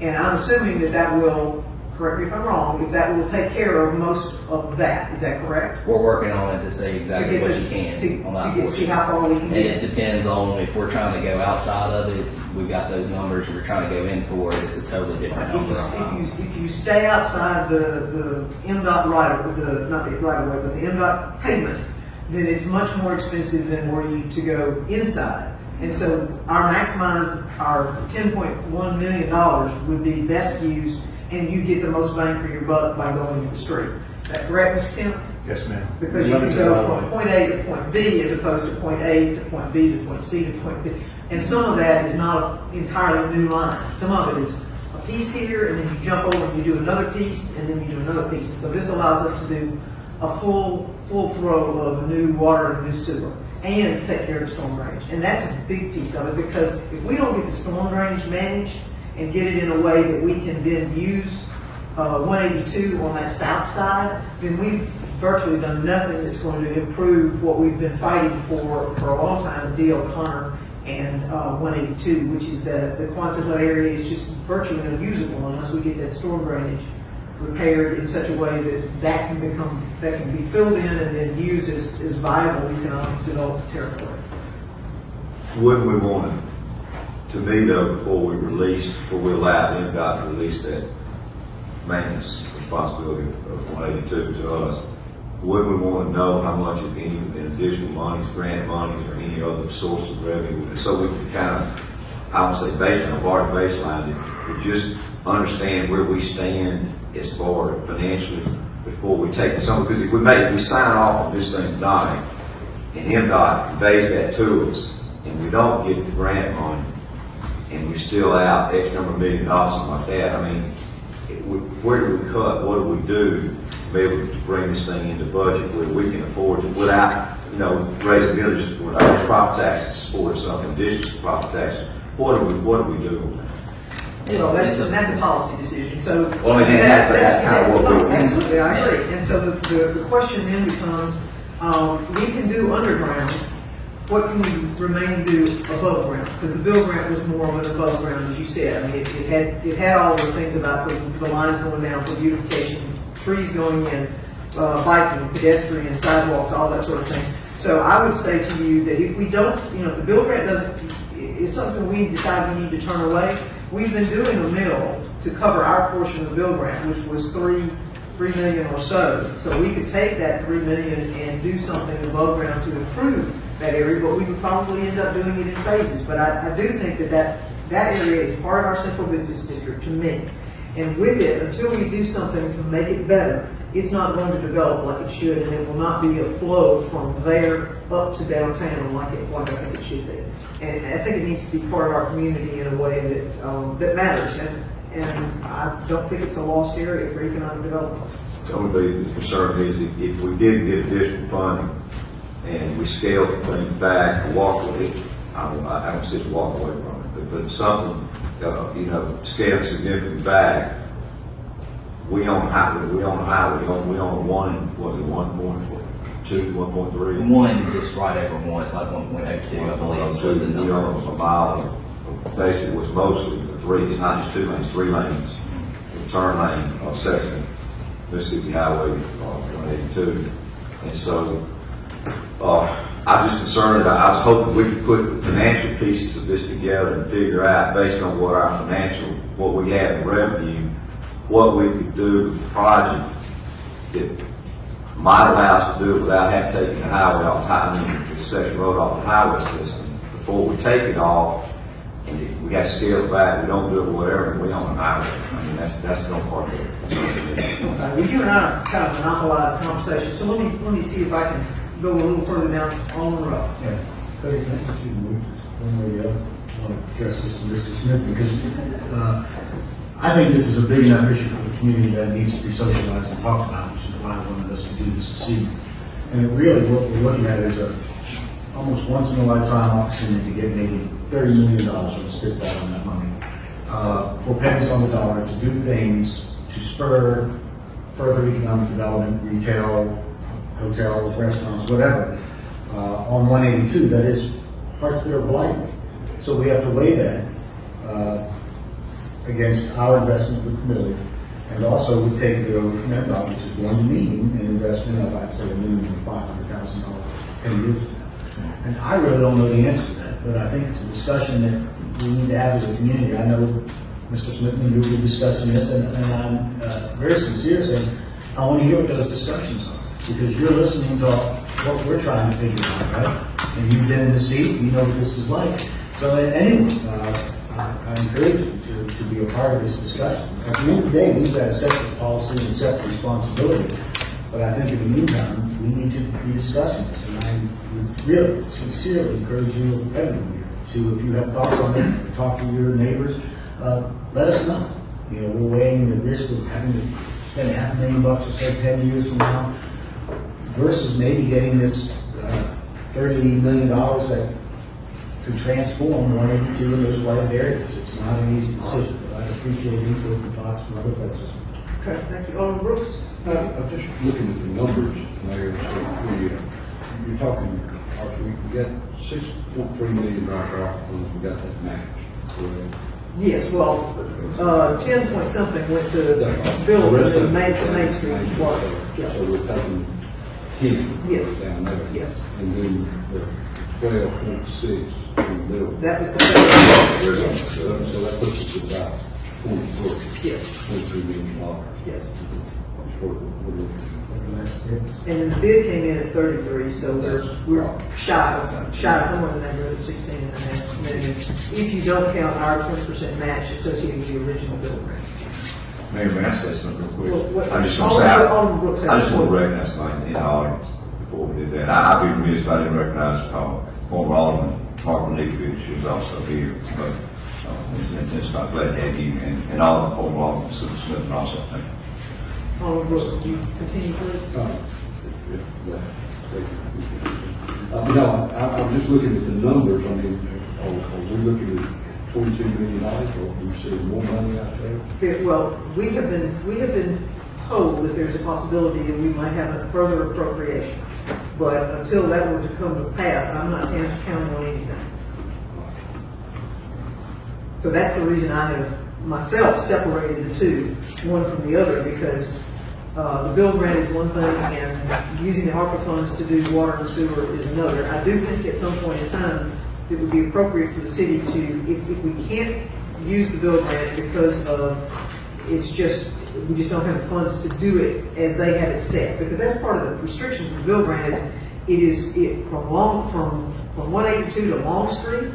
And I'm assuming that will, correct me if I'm wrong, if that will take care of most of that. Is that correct? We're working on it to see exactly what you can on that See portion. how far we can And get. it depends on if we're trying to go outside of it. We've got those numbers. If we're trying to go in for it, it's a totally different number. If you stay outside the MDOT not the right of way, but the MDOT payment, then it's much more expensive than were you to go inside. And so our $10.1 million would be best used, and you get the most bang for your buck by going to the street. Is that correct, Mr. Kemp? Yes, ma'am. Because you can go from point A to point B as opposed to point A to point B to point C to point B. And some of that is not an entirely new line. Some of it is a piece here, and then you jump over and you do another piece, and then you do another piece. And so this allows us to do a full throw of a new water and a new sewer, and to take care of the storm drainage. And that's a big piece of it, because if we don't get the storm drainage managed and get it in a way that we can then use 182 on that south side, then we've virtually done nothing that's going to improve what we've been fighting for a long time, D. O'Connor and 182, which is the Quonset Hut area is just virtually unusable unless we get that storm drainage repaired in such a way that can be filled in and then used as viable economic development territory. wouldn't we want to me though, before we allow MDOT to release that maintenance responsibility of 182 to us, wouldn't we want to know how much, if any, in additional monies, grant monies, or any other source of revenue, so we can kind of I would say baseline, a water baseline, to just understand where we stand as far as financially before we take some, because if we sign off on this thing tonight, and MDOT conveys that to us, and we don't get the grant money, and we're still out X number of $1 million, something like that, I mean, where do we cut, what do we do to be able to bring this thing into budget where we can afford to, without, raising millage with our property taxes, support something additional to property taxes? What do we do? Well, that's a policy decision, so. Well, I mean, that's kind of what we. Absolutely, I agree, and so the question then becomes, we can do underground, what can we remain to do above ground? Because the Bill grant was more of an above ground, as you said, I mean, it had all the things about the lines going down for beautification, trees going in, biking, pedestrian, sidewalks, all that sort of thing. So I would say to you that if we don't, if the Bill grant is something we decide we need to turn away, we've been doing a mill to cover our portion of the Bill grant, which was $3 million or so. So we could take that $3 million and do something above ground to improve that area, but we would probably end up doing it in phases. But I do think that area is part of our central business district to me. And with it, until we do something to make it better, it's not going to develop like it should, and it will not be a flow from there up to downtown like I think it should be. And I think it needs to be part of our community in a way that matters. And I don't think it's a lost area for economic development. The only concern is if we did get additional funding and we scaled things back and walk away, I don't see us walk away from it. But something, scaled significantly back, we own highway, we own 1.3. One, just right over one, it's like 1.02, I believe, is what the We number. own a mile, basically was mostly the three, it's not just 2 lanes, 3 lanes, the turn lane, section, Mississippi Highway, 182. And so, I'm just concerned, I was hoping we could put the financial pieces of this together and figure out, based on what we have in revenue, what we could do with the project that might allow us to do it without having to take the highway off, the section road off the highway system. Before we take it off, and if we got to scale it back, we don't do it, whatever, we own the highway. I mean, that's no part of it. Well, you and I kind of monopolized the conversation, so let me see if I can go a little further down on the road. Yeah, Cody, can I ask you to move one way or the other? I want to address this to Mr. Smith because I think this is a big enough issue for the community that needs to be socialized and talked about, which is why I wanted us to do this this evening. And really what we're looking at is a almost once in a lifetime opportunity to get maybe $30 million, let's get that on that money, for pennies on the dollar to do things to spur further economic development, retail, hotels, restaurants, whatever, on 182, that is parts that are blighted. So we have to weigh that against our investment with the million, and also we take it over from MDOT, which is one meeting, an investment of, I'd say, a minimum of $500,000 10 years from now. And I really don't know the answer to that, but I think it's a discussion that we need to have as a community. I know Mr. Smith and you will be discussing this, and I'm very sincere saying I want to hear what those discussions are, because you're listening to what we're trying to figure out, right? And you've been in the seat, you know what this is like. So anyway, I encourage you to be a part of this discussion. At the end of the day, we've got to set the policy and set the responsibility. But I think in the meantime, we need to be discussing this. And I would really sincerely encourage you, everyone here, to, if you have thoughts on it, talk to your neighbors, let us know. We're weighing the risk of having to spend $500,000 or so 10 years from now versus maybe getting this $30 million that could transform 182 in those blighted areas. It's not an easy decision, but I appreciate input and thoughts from other folks. Okay, thank you. Alderman Brooks? I'm just looking at the numbers, Mayor, so you're talking, we got $6.3 million when we got that match, correct? Yes, well, 10 point something went to building Main Street. So we're talking 10 Yes. down there. Yes. And then the 12.6 in the middle. That was the So that puts us at about 24. Yes. $23 million. Yes. what we're looking at. And then the bid came in at 33, so we're shy somewhere in the neighborhood of 16.5 million. If you don't count our 20% match associated with the original bill grant. Mayor, may I say something real Well, quick? what- I just Alderman- want to say, Alderman Brooks has I just want to the floor. recognize somebody in the audience before we do that. I'd be remiss if I didn't recognize former Alderman Martin Leafridge, who's also here. But and just I'm glad to have you and all the former Alderman Smith and also thank you. Alderman Brooks, would you continue, please? No, I'm just looking at the numbers. I mean, are we looking at $22 million, or do you see more money out there? Well, we have been told that there's a possibility that we might have a further appropriation. But until that were to come to pass, I'm not counting on anything. So that's the reason I have myself separated the two, one from the other, because the bill grant is one thing and using the ARPA funds to do water and sewer is another. I do think at some point in time, it would be appropriate for the city to, if we can't use the bill grant because of, we just don't have the funds to do it as they have it set. Because that's part of the restrictions of the bill grant is from 182 to Long Street,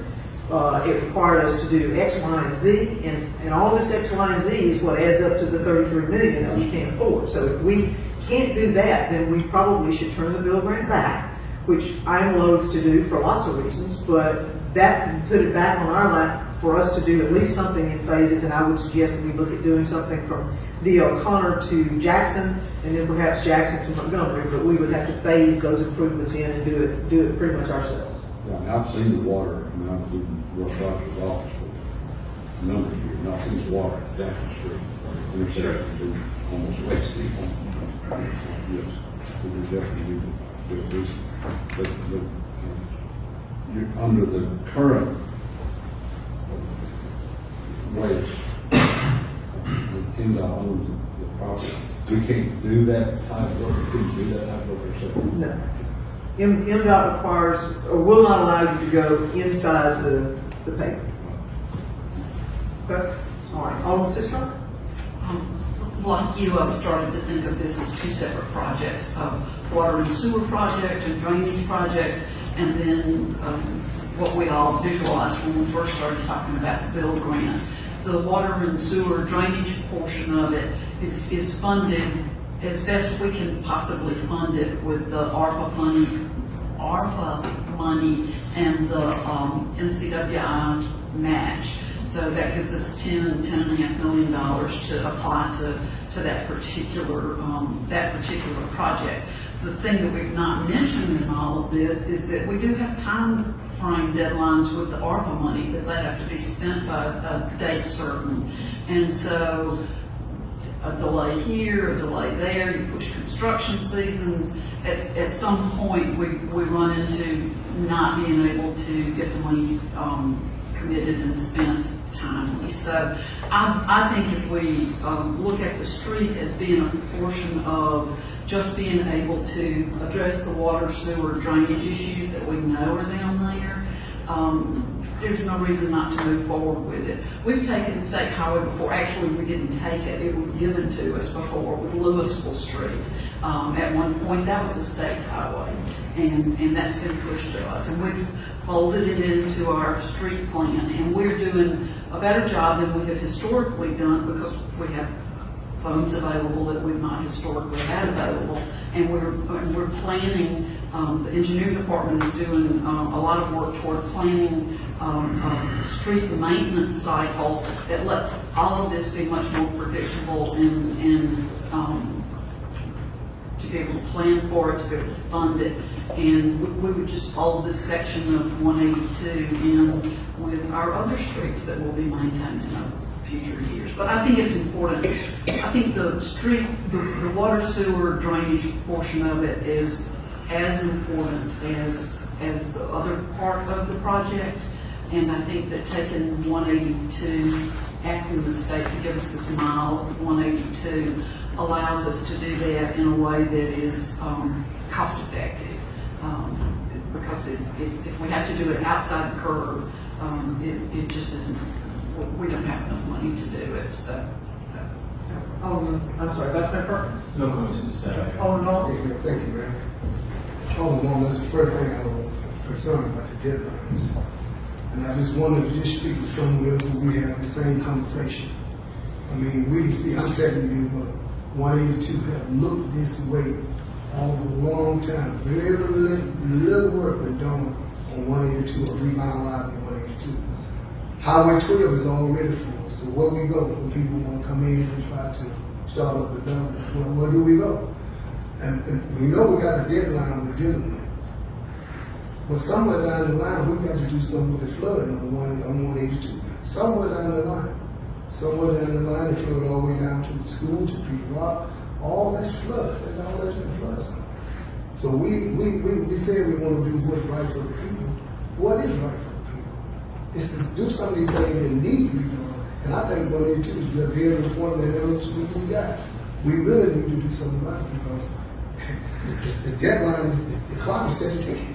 it required us to do X, Y, and Z, and all this X, Y, and Z is what adds up to the 33 million that we can't afford. So if we can't do that, then we probably should turn the bill grant back, which I'm loath to do for lots of reasons, but that put it back on our lap for us to do at least something in phases, and I would suggest that we look at doing something from the O'Connor to Jackson, and then perhaps Jackson to Montgomery, but we would have to phase those improvements in and do it pretty much ourselves. Yeah, I mean, I've seen the water, I mean, I've been in Russ Rogers' office for a number of years, and I've seen the water at Jackson Street. Intersection is almost waist deep. Yes, so we definitely need to do this. But you're under the current rates, PennDOT owns the property. We can't do that type of work, we couldn't do that type of work ourselves. No. MDOT requires, or will not allow you to go inside the pavement. Okay? All right, Alderman Sistrum? Like you, I've started to think of this as two separate projects, water and sewer project and drainage project, and then what we all visualized when we first started talking about the bill grant. The water and sewer drainage portion of it is funded as best we can possibly fund it with the ARPA money and the NCWI match. So that gives us $10.5 million to apply to that particular project. The thing that we've not mentioned in all of this is that we do have time frame deadlines with the ARPA money that they have to be spent by a date certain. And so a delay here, a delay there, you push construction seasons. At some point, we run into not being able to get the money committed and spent timely. So I think as we look at the street as being a portion of just being able to address the water, sewer, drainage issues that we know are down there, there's no reason not to move forward with it. We've taken State Highway before. Actually, we didn't take it. It was given to us before with Louisville Street. At one point, that was a state highway, and that's been pushed to us. And we've folded it into our street plan, and we're doing a better job than we have historically done because we have funds available that we've not historically had available. And we're planning, the engineering department is doing a lot of work toward planning street maintenance cycle that lets all of this be much more predictable and to be able to plan for it, to be able to fund it. And we would just follow this section of 182 in with our other streets that will be maintained in future years. But I think it's important. I think the street, the water, sewer, drainage portion of it is as important as the other part of the project. And I think that taking 182, asking the state to give us this mile of 182 allows us to do that in a way that is cost effective. Because if we have to do it outside the curb, it just isn't, we don't have enough money to do it. So I'm sorry, Vice Mayor Perkins? No comments to say. Alderman Vaughn? Yes, ma'am. Thank you, ma'am. Alderman, that's the first thing I was concerned about, the deadlines. And I just wanted to just speak with someone else where we have the same conversation. I mean, we see, I'm 7 years old. 182 have looked this way all a long time. Very little work been done on 182 or revitalizing 182. Highway 12 is already full. So where we go when people want to come in and try to start up development? Where do we go? And we know we got a deadline we're dealing with. But somewhere down the line, we got to do something with the flooding on 182. Somewhere down the line. Somewhere down the line, it flooded all the way down to the school, to Peter Rock. All that's flood. That's all that's been flood zone. So we say we want to do what's right for the people. What is right for the people? It's to do some of these things that need to be done. And I think 182 is very important in every school we got. We really need to do something about it because the deadline is the clock is steady ticking.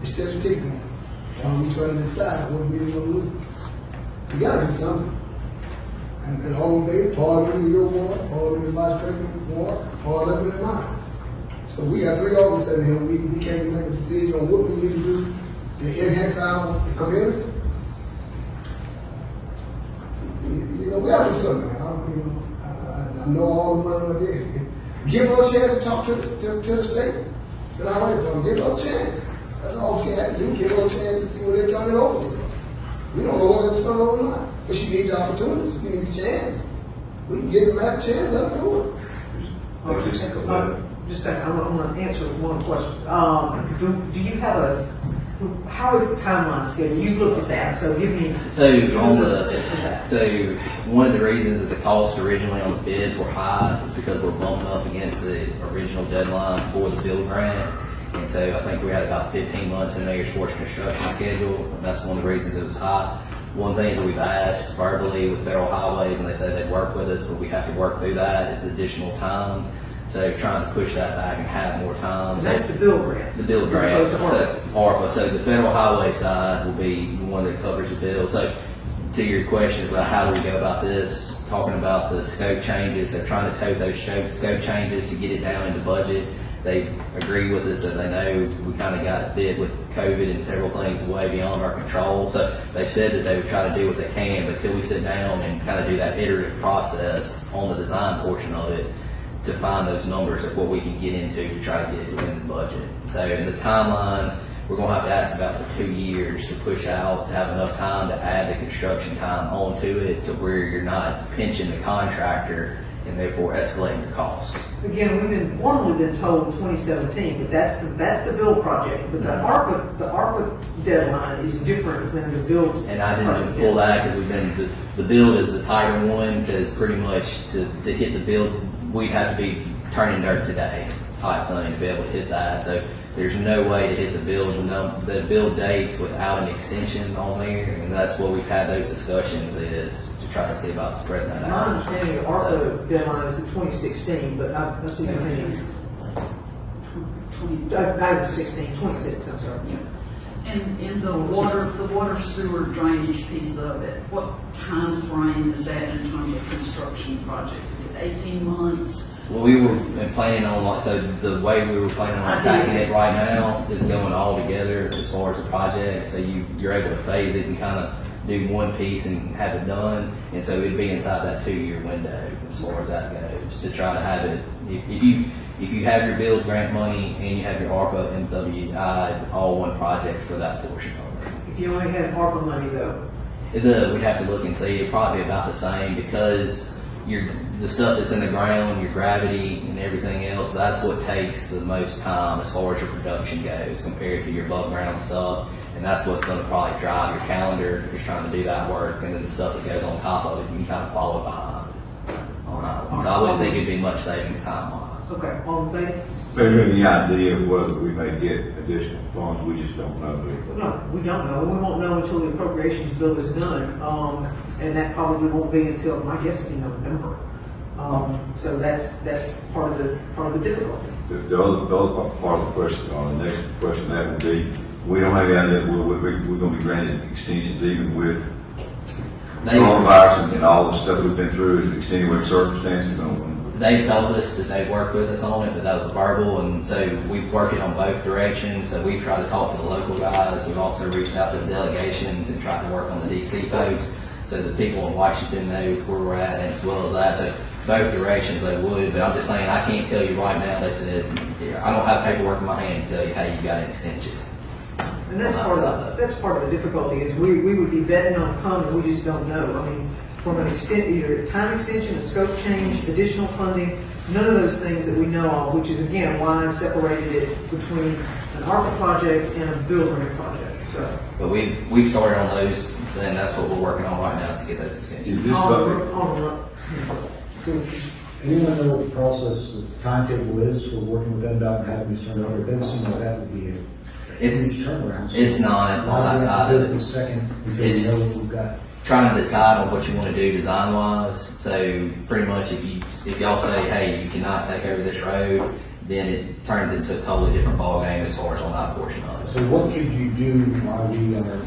It's steady ticking. While we trying to decide what we're going to do. We got to do something. And all of it, part of it in your ward, part of it in Vice President ward, part of it in mine. So we got 3 officers here. We can't make a decision on what we need to do to enhance our community. You know, we got to do something. I know all the money are there. Give her a chance to talk to the state. But I want to give her a chance. That's all she had to do. Give her a chance to see what they're turning over to us. We don't know what they're turning over now. But she needs the opportunity. She needs a chance. We can give them that chance. Let them do it. Just a second, I'm going to answer one question. Do you have how is the timeline scheduled? You've looked at that, so give me. So one of the reasons that the costs originally on the bids were high is because we're bumping up against the original deadline for the build grant. And so I think we had about 15 months in there towards construction schedule. And that's one of the reasons it was high. One of the things that we've asked verbally with Federal Highways, and they said they'd work with us, but we have to work through that, is additional time. So trying to push that back and have more time. And that's the bill grant. The bill grant, so ARPA. So the Federal Highway side will be the one that covers the bill. So to your question about how do we go about this, talking about the scope changes, they're trying to code those scope changes to get it down into budget. They agree with us that they know we kind of got bit with COVID and several things way beyond our control. So they've said that they would try to do what they can, but till we sit down and kind of do that iterative process on the design portion of it to find those numbers of what we can get into to try to get it within the budget. So in the timeline, we're going to have to ask about the 2 years to push out, to have enough time to add the construction time onto it to where you're not pinching the contractor and therefore escalating your costs. Again, we've formally been told 2017, but that's the build project. But the ARPA deadline is different than the build. And I didn't pull that because the build is the tighter one because pretty much to hit the build, we'd have to be turning dirt today type thing to be able to hit that. So there's no way to hit the build dates without an extension on there. And that's what we've had those discussions is to try to see about spreading that out. My understanding the ARPA deadline is in 2016, but I see your hand. 26, I'm sorry. And in the water sewer drainage piece of it, what time frame is that in terms of construction project? Is it 18 months? Well, we were planning on, so the way we were planning on attacking it right now is going all together as far as the project. So you're able to phase it and kind of do one piece and have it done. And so it'd be inside that 2-year window as far as that goes to try to have it. If you have your build grant money and you have your ARPA and MWI, all one project for that portion of it. If you only had ARPA money though? We'd have to look and see. It'd probably be about the same because the stuff that's in the ground, your gravity and everything else, that's what takes the most time as far as your production goes compared to your above ground stuff. And that's what's going to probably drive your calendar is trying to do that work. And then the stuff that goes on top of it, you can kind of follow behind on that one. So I wouldn't think it'd be much savings time-wise. Okay, all in favor? Do you have any idea of whether we may get additional funds? We just don't know. No, we don't know. We won't know until the appropriations bill is done. And that probably won't be until, my guess, in November. So that's part of the difficulty. The other part of the question, or the next question, that would be, we don't have any idea we're going to be granted extensions even with coronavirus and all the stuff we've been through is extenuating circumstances on. They told us that they worked with us on it, but that was verbal, and so we've worked it on both directions. So we tried to talk to the local guys. We've also reached out to the delegations and tried to work on the DC folks, so that people in Washington know where we're at, as well as that. So both directions they would, but I'm just saying, I can't tell you right now. They said, I don't have paperwork in my hand to tell you, hey, you got an extension. And that's part of the difficulty is we would be betting on a comment, we just don't know. I mean, from an either a time extension, a scope change, additional funding, none of those things that we know of, which is again why I separated it between an ARPA project and a build grant project, so. But we've started on those, and that's what we're working on right now is to get those extensions. Is this buffer? Anyone know what the process, the timetable is for working with MDOT and having this turned over? It doesn't seem like that would be a huge turnaround. It's not Why on do we that have side to do of it it. the second until we know what we've got? Trying to decide on what you want to do design wise. So pretty much if y'all say, hey, you cannot take over this road, then it turns into a totally different ballgame as far as on that portion of it. So what could you do while we are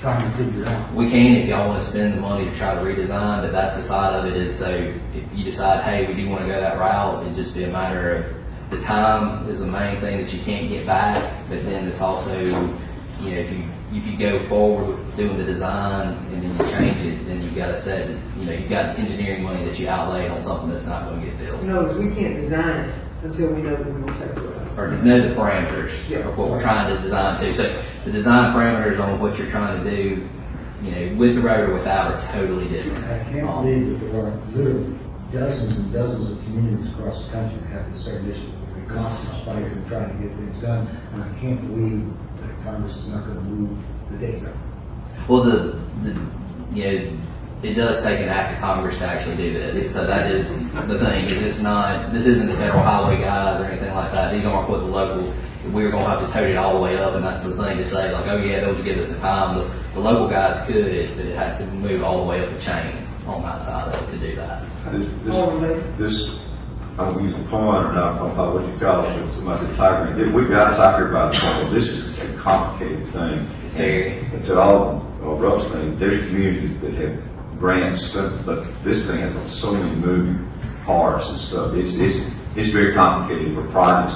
trying to figure out? We can if y'all want to spend the money to try to redesign, but that's the side of it is, so if you decide, hey, we do want to go that route, it'd just be a matter of the time is the main thing that you can't get back, but then it's also, you know, if you go forward with doing the design and then you change it, then you've got to set, you know, you've got engineering money that you outlaid on something that's not going to get built. No, we can't design it until we know that we won't take it out. Or know the parameters Yeah. of what we're trying to design to. So the design parameters on what you're trying to do, you know, with the road or without are totally different. I can't believe that there are literally dozens and dozens of communities across the country that have the same issue. They're constantly fighting and trying to get things done, and I can't believe that Congress is not going to move the dates up. Well, you know, it does take an act of Congress to actually do this. So that is the thing, is this isn't the federal highway guys or anything like that. These aren't what the local, we're gonna have to tote it all the way up, and that's the thing to say, like, oh yeah, they'll give us the time. The local guys could, but it has to move all the way up the chain on that side of it to do that. This, I don't use a pun or not, what you call it, somebody said tiger, we've got to talk here about it. This is a complicated thing. It's very, And to all Rupp's thing, there's communities that have grants, but this thing has so many moving parts and stuff. It's very complicated for projects.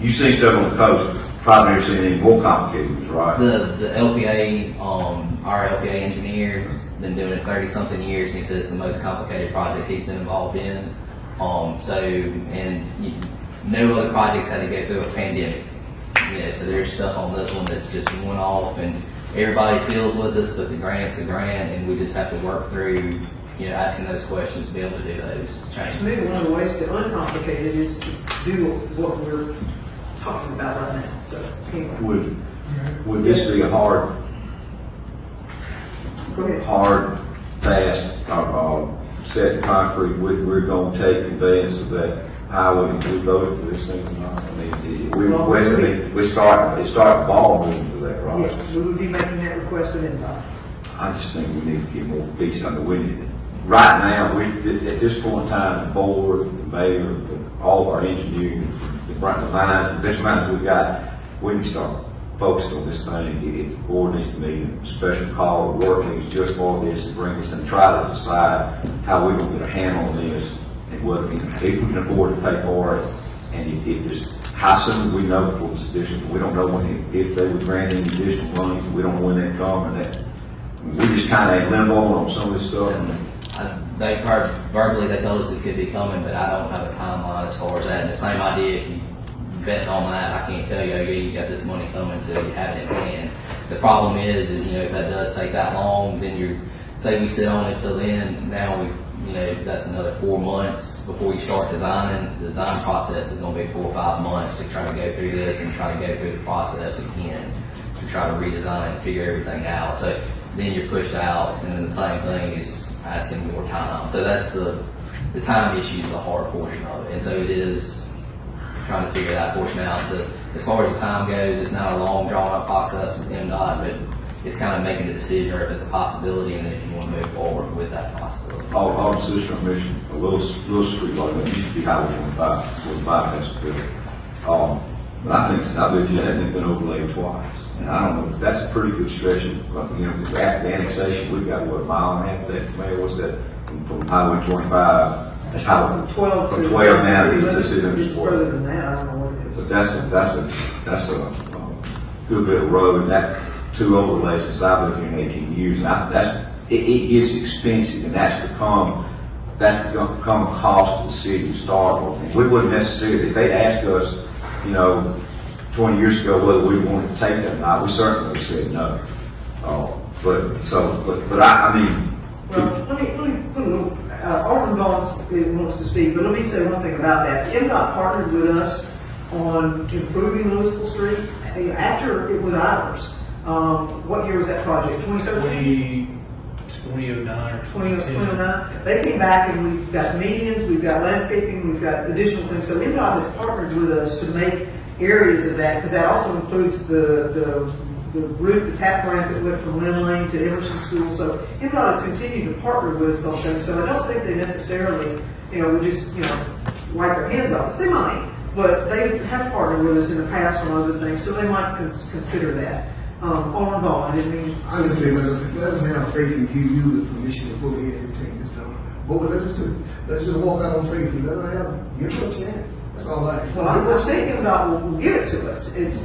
You see stuff on the coast, probably never seen any more complicated ones, right? the LPA, our LPA engineer has been doing it 30-something years, and he says it's the most complicated project he's been involved in. No other projects had to go through a pandemic. You know, so there's stuff on this one that's just one off, and everybody feels with us, but the grant's the grant, and we just have to work through, you know, asking those questions to be able to do those changes. Maybe one of the ways to uncomplicate it is to do what we're talking about right now, so. Anyway. Would this be a hard, Go ahead. fast, set in concrete, we're gonna take conveyance of that highway, and we voted for this thing or not? I mean, we start ball moving for that, right? Yes, we would be making that request with NDOT. I just think we need to get more pieces on the wind. Right now, at this point in time, the board, the mayor, all of our engineering, the best minds we got, we need to start focusing on this thing. If the board needs to meet a special call or workings just for this, and bring us and try to decide how we're gonna get a handle on this, and whether, if we can afford to pay for it, and if just, how soon do we know for this additional, we don't know when, if they would grant any additional money, we don't know when that come, and that, we just kinda in limbo on some of this stuff. They heard verbally, they told us it could be coming, but I don't have a timeline as far as that. And the same idea, if you bet on that, I can't tell you, oh yeah, you got this money coming until you have it in hand. The problem is, you know, if that does take that long, then say we sit on it till then, now you know, that's another 4 months before you start designing. The design process is gonna be 4 or 5 months to try to go through this and try to go through the process again, to try to redesign and figure everything out. So then you're pushed out, and then the same thing is asking more time. So that's the time issue is the hard portion of it. And so it is trying to figure that portion out. As far as the time goes, it's not a long drawn out process with MDOT, but it's kind of making a decision or if it's a possibility, and then if you want to move forward with that possibility. All the system mission, a little street like that used to be highway 25, bypass the building. But I bet you that thing's been overlaid twice. And I don't know, that's a pretty good stretch of, you know, after the annexation, we've got, what, a mile and a half, that, Mayor, what's that, from Highway 25? That's From 12 From to. 12 now city to limits. city limits. It's further than that, I don't know what it is. But that's a good bit of road, and that, two overlays since I've lived here in 18 years, and it gets expensive, and that's become a cost to the city of Starkville. And we wouldn't necessarily, if they'd asked us, you know, 20 years ago whether we wanted to take that or not, we certainly would have said no. But I mean. Well, let me put a little, Alderman wants to speak, but let me say one thing about that. MDOT partnered with us on improving Louisville Street after it was ours. What year was that project? 2013? 2009 or 2009. They came back and we've got medians, we've got landscaping, we've got additional things. So MDOT has partnered with us to make areas of that, because that also includes the route, the tap ramp that went from Lynn Lane to Emerson School. So MDOT has continued to partner with us on things. So I don't think they necessarily, you know, would just, you know, wipe their hands off us. They might, but they have partnered with us in the past on other things, so they might consider that. Alderman Vaughn, I didn't mean. I would say, let us have faith and give you the permission to go ahead and take this job. But let's just walk out on faith and give them a chance. That's all I. Well, we're thinking about will give it to us. It's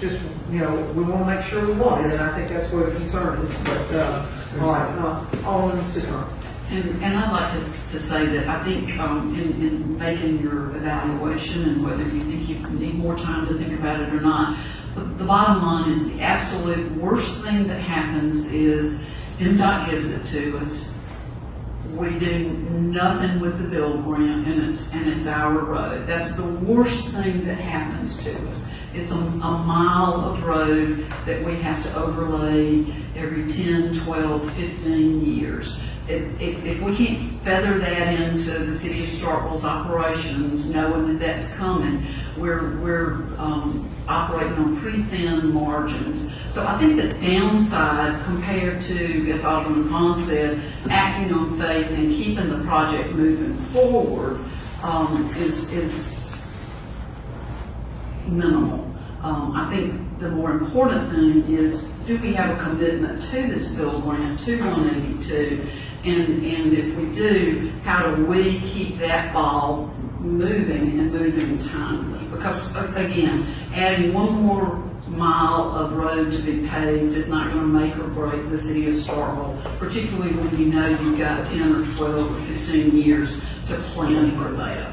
just, you know, we want to make sure we want it, and I think that's where the concern is. But all right, Alderman Sister. And I'd like to say that I think in making your evaluation and whether you think you need more time to think about it or not, the bottom line is the absolute worst thing that happens is MDOT gives it to us. We do nothing with the build grant, and it's our road. That's the worst thing that happens to us. It's a mile of road that we have to overlay every 10, 12, 15 years. If we can't feather that into the city of Starkville's operations, knowing that that's coming, we're operating on pretty thin margins. So I think the downside compared to, as Alderman Vaughn said, acting on faith and keeping the project moving forward is minimal. I think the more important thing is, do we have a commitment to this build grant, to 182? And if we do, how do we keep that ball moving and moving timely? Because again, adding one more mile of road to be paved is not going to make or break the city of Starkville, particularly when you know you've got 10 or 12 or 15 years to plan for that.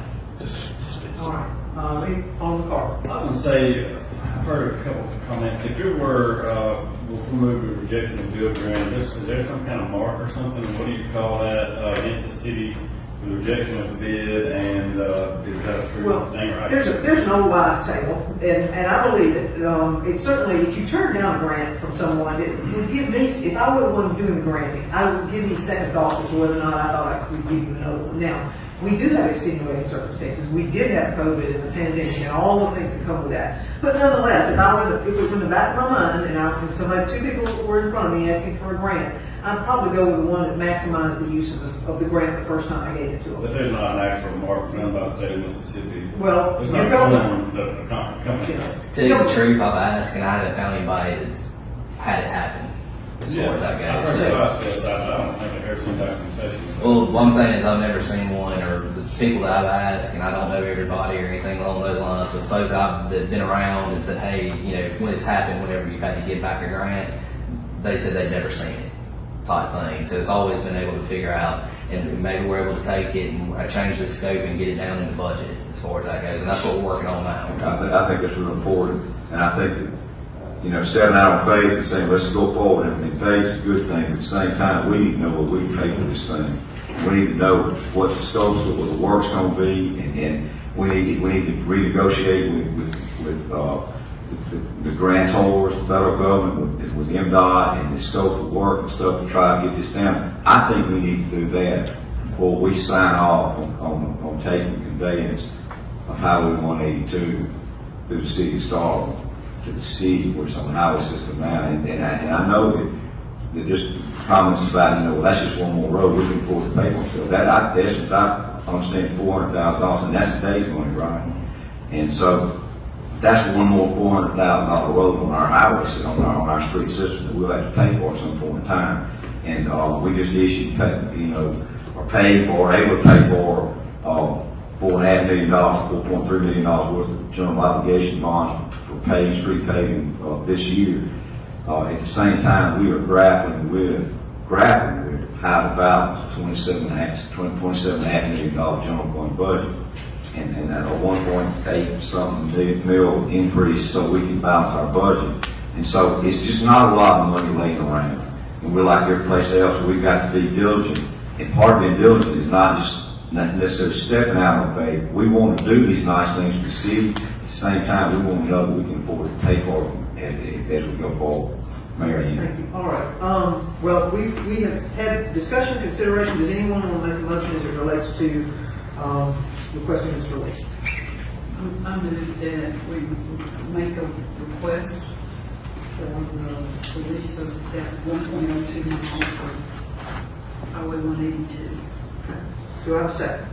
All right, on the car. I was going to say, I've heard a couple of comments. If you were removed or rejecting the build grant, is there some kind of mark or something? What do you call that against the city for the rejection of the bid? And is that a true thing, right? There's no lies table, and I believe it. It's certainly, if you turn down a grant from someone, it would give me, if I were the one doing the granting, I would give me second thoughts as to whether or not I thought I could give you another one. Now, we do have extenuating circumstances. We did have COVID and the pandemic and all the things that come with that. But nonetheless, if it was in the back of my mind and two people were in front of me asking for a grant, I'd probably go with the one that maximized the use of the grant the first time I gave it to them. But there's not an actual mark done by the state of Mississippi. Well, there's you're not going. the company. To tell you the truth, I've asked, and I haven't found anybody that's had it happen as far as that I've goes. heard So, about this. I don't think I've ever seen documentation. well, what I'm saying is I've never seen one, or the people that I've asked, and I don't know everybody or anything along those lines, but folks that have been around and said, hey, you know, when it's happened, whenever you've had to give back a grant, they said they've never seen it, type thing. So it's always been able to figure out, and maybe we're able to take it and change the scope and get it down in the budget as far as that goes, and that's what we're working on now. I think that's really important, and I think that, you know, stepping out on faith and saying, let's go forward, and faith's a good thing, but at the same time, we need to know what we pay for this thing. We need to know what the scopes of what the work's gonna be, and we need to renegotiate with the grantors, the federal government, with MDOT, and the scope of work and stuff to try to get this down. I think we need to do that before we sign off on taking conveyance of Highway 182 through the city of Starkville to the city, where it's on the highway system now. And I know that just comments about, you know, well, that's just one more road, we can afford to pay for it. So that, the essence, I understand $400,000, and that's today's money, right? And so that's one more $400,000 road on our highway, on our street system that we'll have to pay for at some point in time. And, we just issued, or paid for, able to pay for, $4.5 million, $4.3 million worth of general obligation bonds for paving, street paving, this year. At the same time, we are grappling with how to balance $27.5 million general fund budget. And that a 1.8 something mil increase so we can balance our budget. And so it's just not a lot of money laying around. And we're like every place else, we've got to be diligent. And part of being diligent is not necessarily stepping out on faith. We want to do these nice things for the city. At the same time, we want to know that we can afford to pay for them as we go forward. Mayor, Thank you. All right. Well, we have had discussion, consideration. Does anyone want to make a motion as it relates to requesting this release? I move that we make a request for the release of that 1.02 miles of Highway 182. Do I have a second?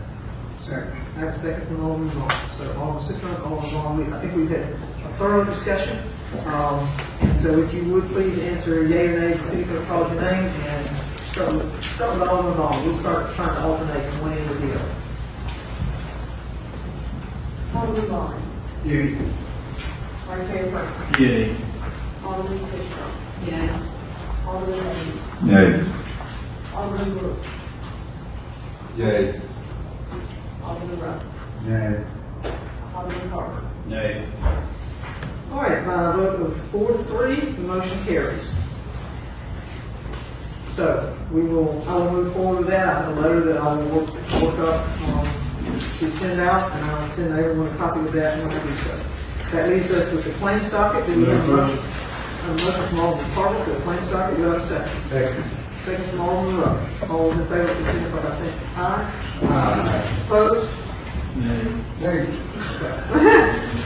Second. I have a second from Alderman Vaughn. So Alderman Sistrunk, Alderman Vaughn, I think we've had a thorough discussion. And so if you would please answer yea or nay, the city clerk calls your name, and start with Alderman Vaughn. We'll start trying to alternate from one end to the other. Alderman Vaughn. Yeah. Vice Mayor Franklin. Yay. Alderman Fisher. Yeah. Alderman Lane. Yay. Alderman Brooks. Yay. Alderman Rupp. Yeah. Alderman Carter. Yay. All right, by a vote of 4-3, the motion carries. So I will move forward with that. I have a letter that I will work up to send out, and I will send everyone a copy of that when I do so. That leaves us with the claims docket. Do we have a motion from Alderman Carter for the claims docket? Do I have a second? Second. Second from Alderman Rupp. All those in favor, please signify by saying aye. Aye. Opposed? Nay.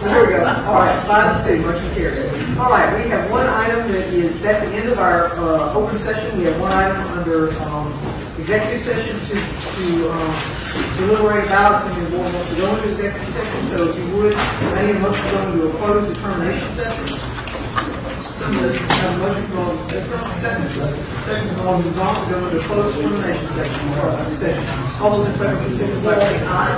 There we go. All right, 5-2, motion carries. All right, we have one item that's the end of our open session. We have one item under executive session to deliberate about something the board wants to go into executive session. So if you would, I need a motion to go into a closed determination session. I have a motion from Alderman Sistrunk, second from Alderman Vaughn to go into a closed determination session. All those in favor, please signify by saying aye.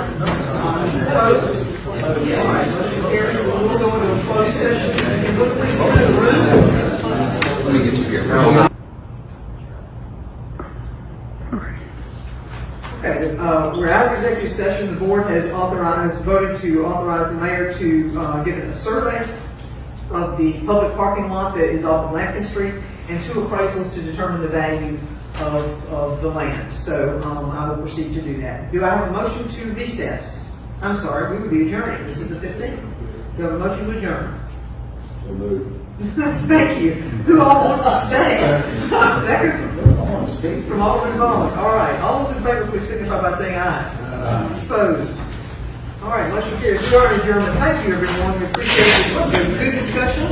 Opposed? All right, motion carries. We'll go into a closed session. And look, please come into the room. Let me get you here. Okay, we're out of executive session. The board has voted to authorize the mayor to get a survey of the public parking lot that is off of Lampkin Street and 2 appraisals to determine the value of the land. So I will proceed to do that. Do I have a motion to recess? I'm sorry, we would be adjourning. This is the 15th. Do I have a motion to adjourn? So moved. Thank you. Who all wants to stay? Second. From Alderman Vaughn. All right. All those in favor, please signify by saying aye. Opposed? All right. Motion carries. We are adjourned. Thank you, everyone. We appreciate it. Good discussion.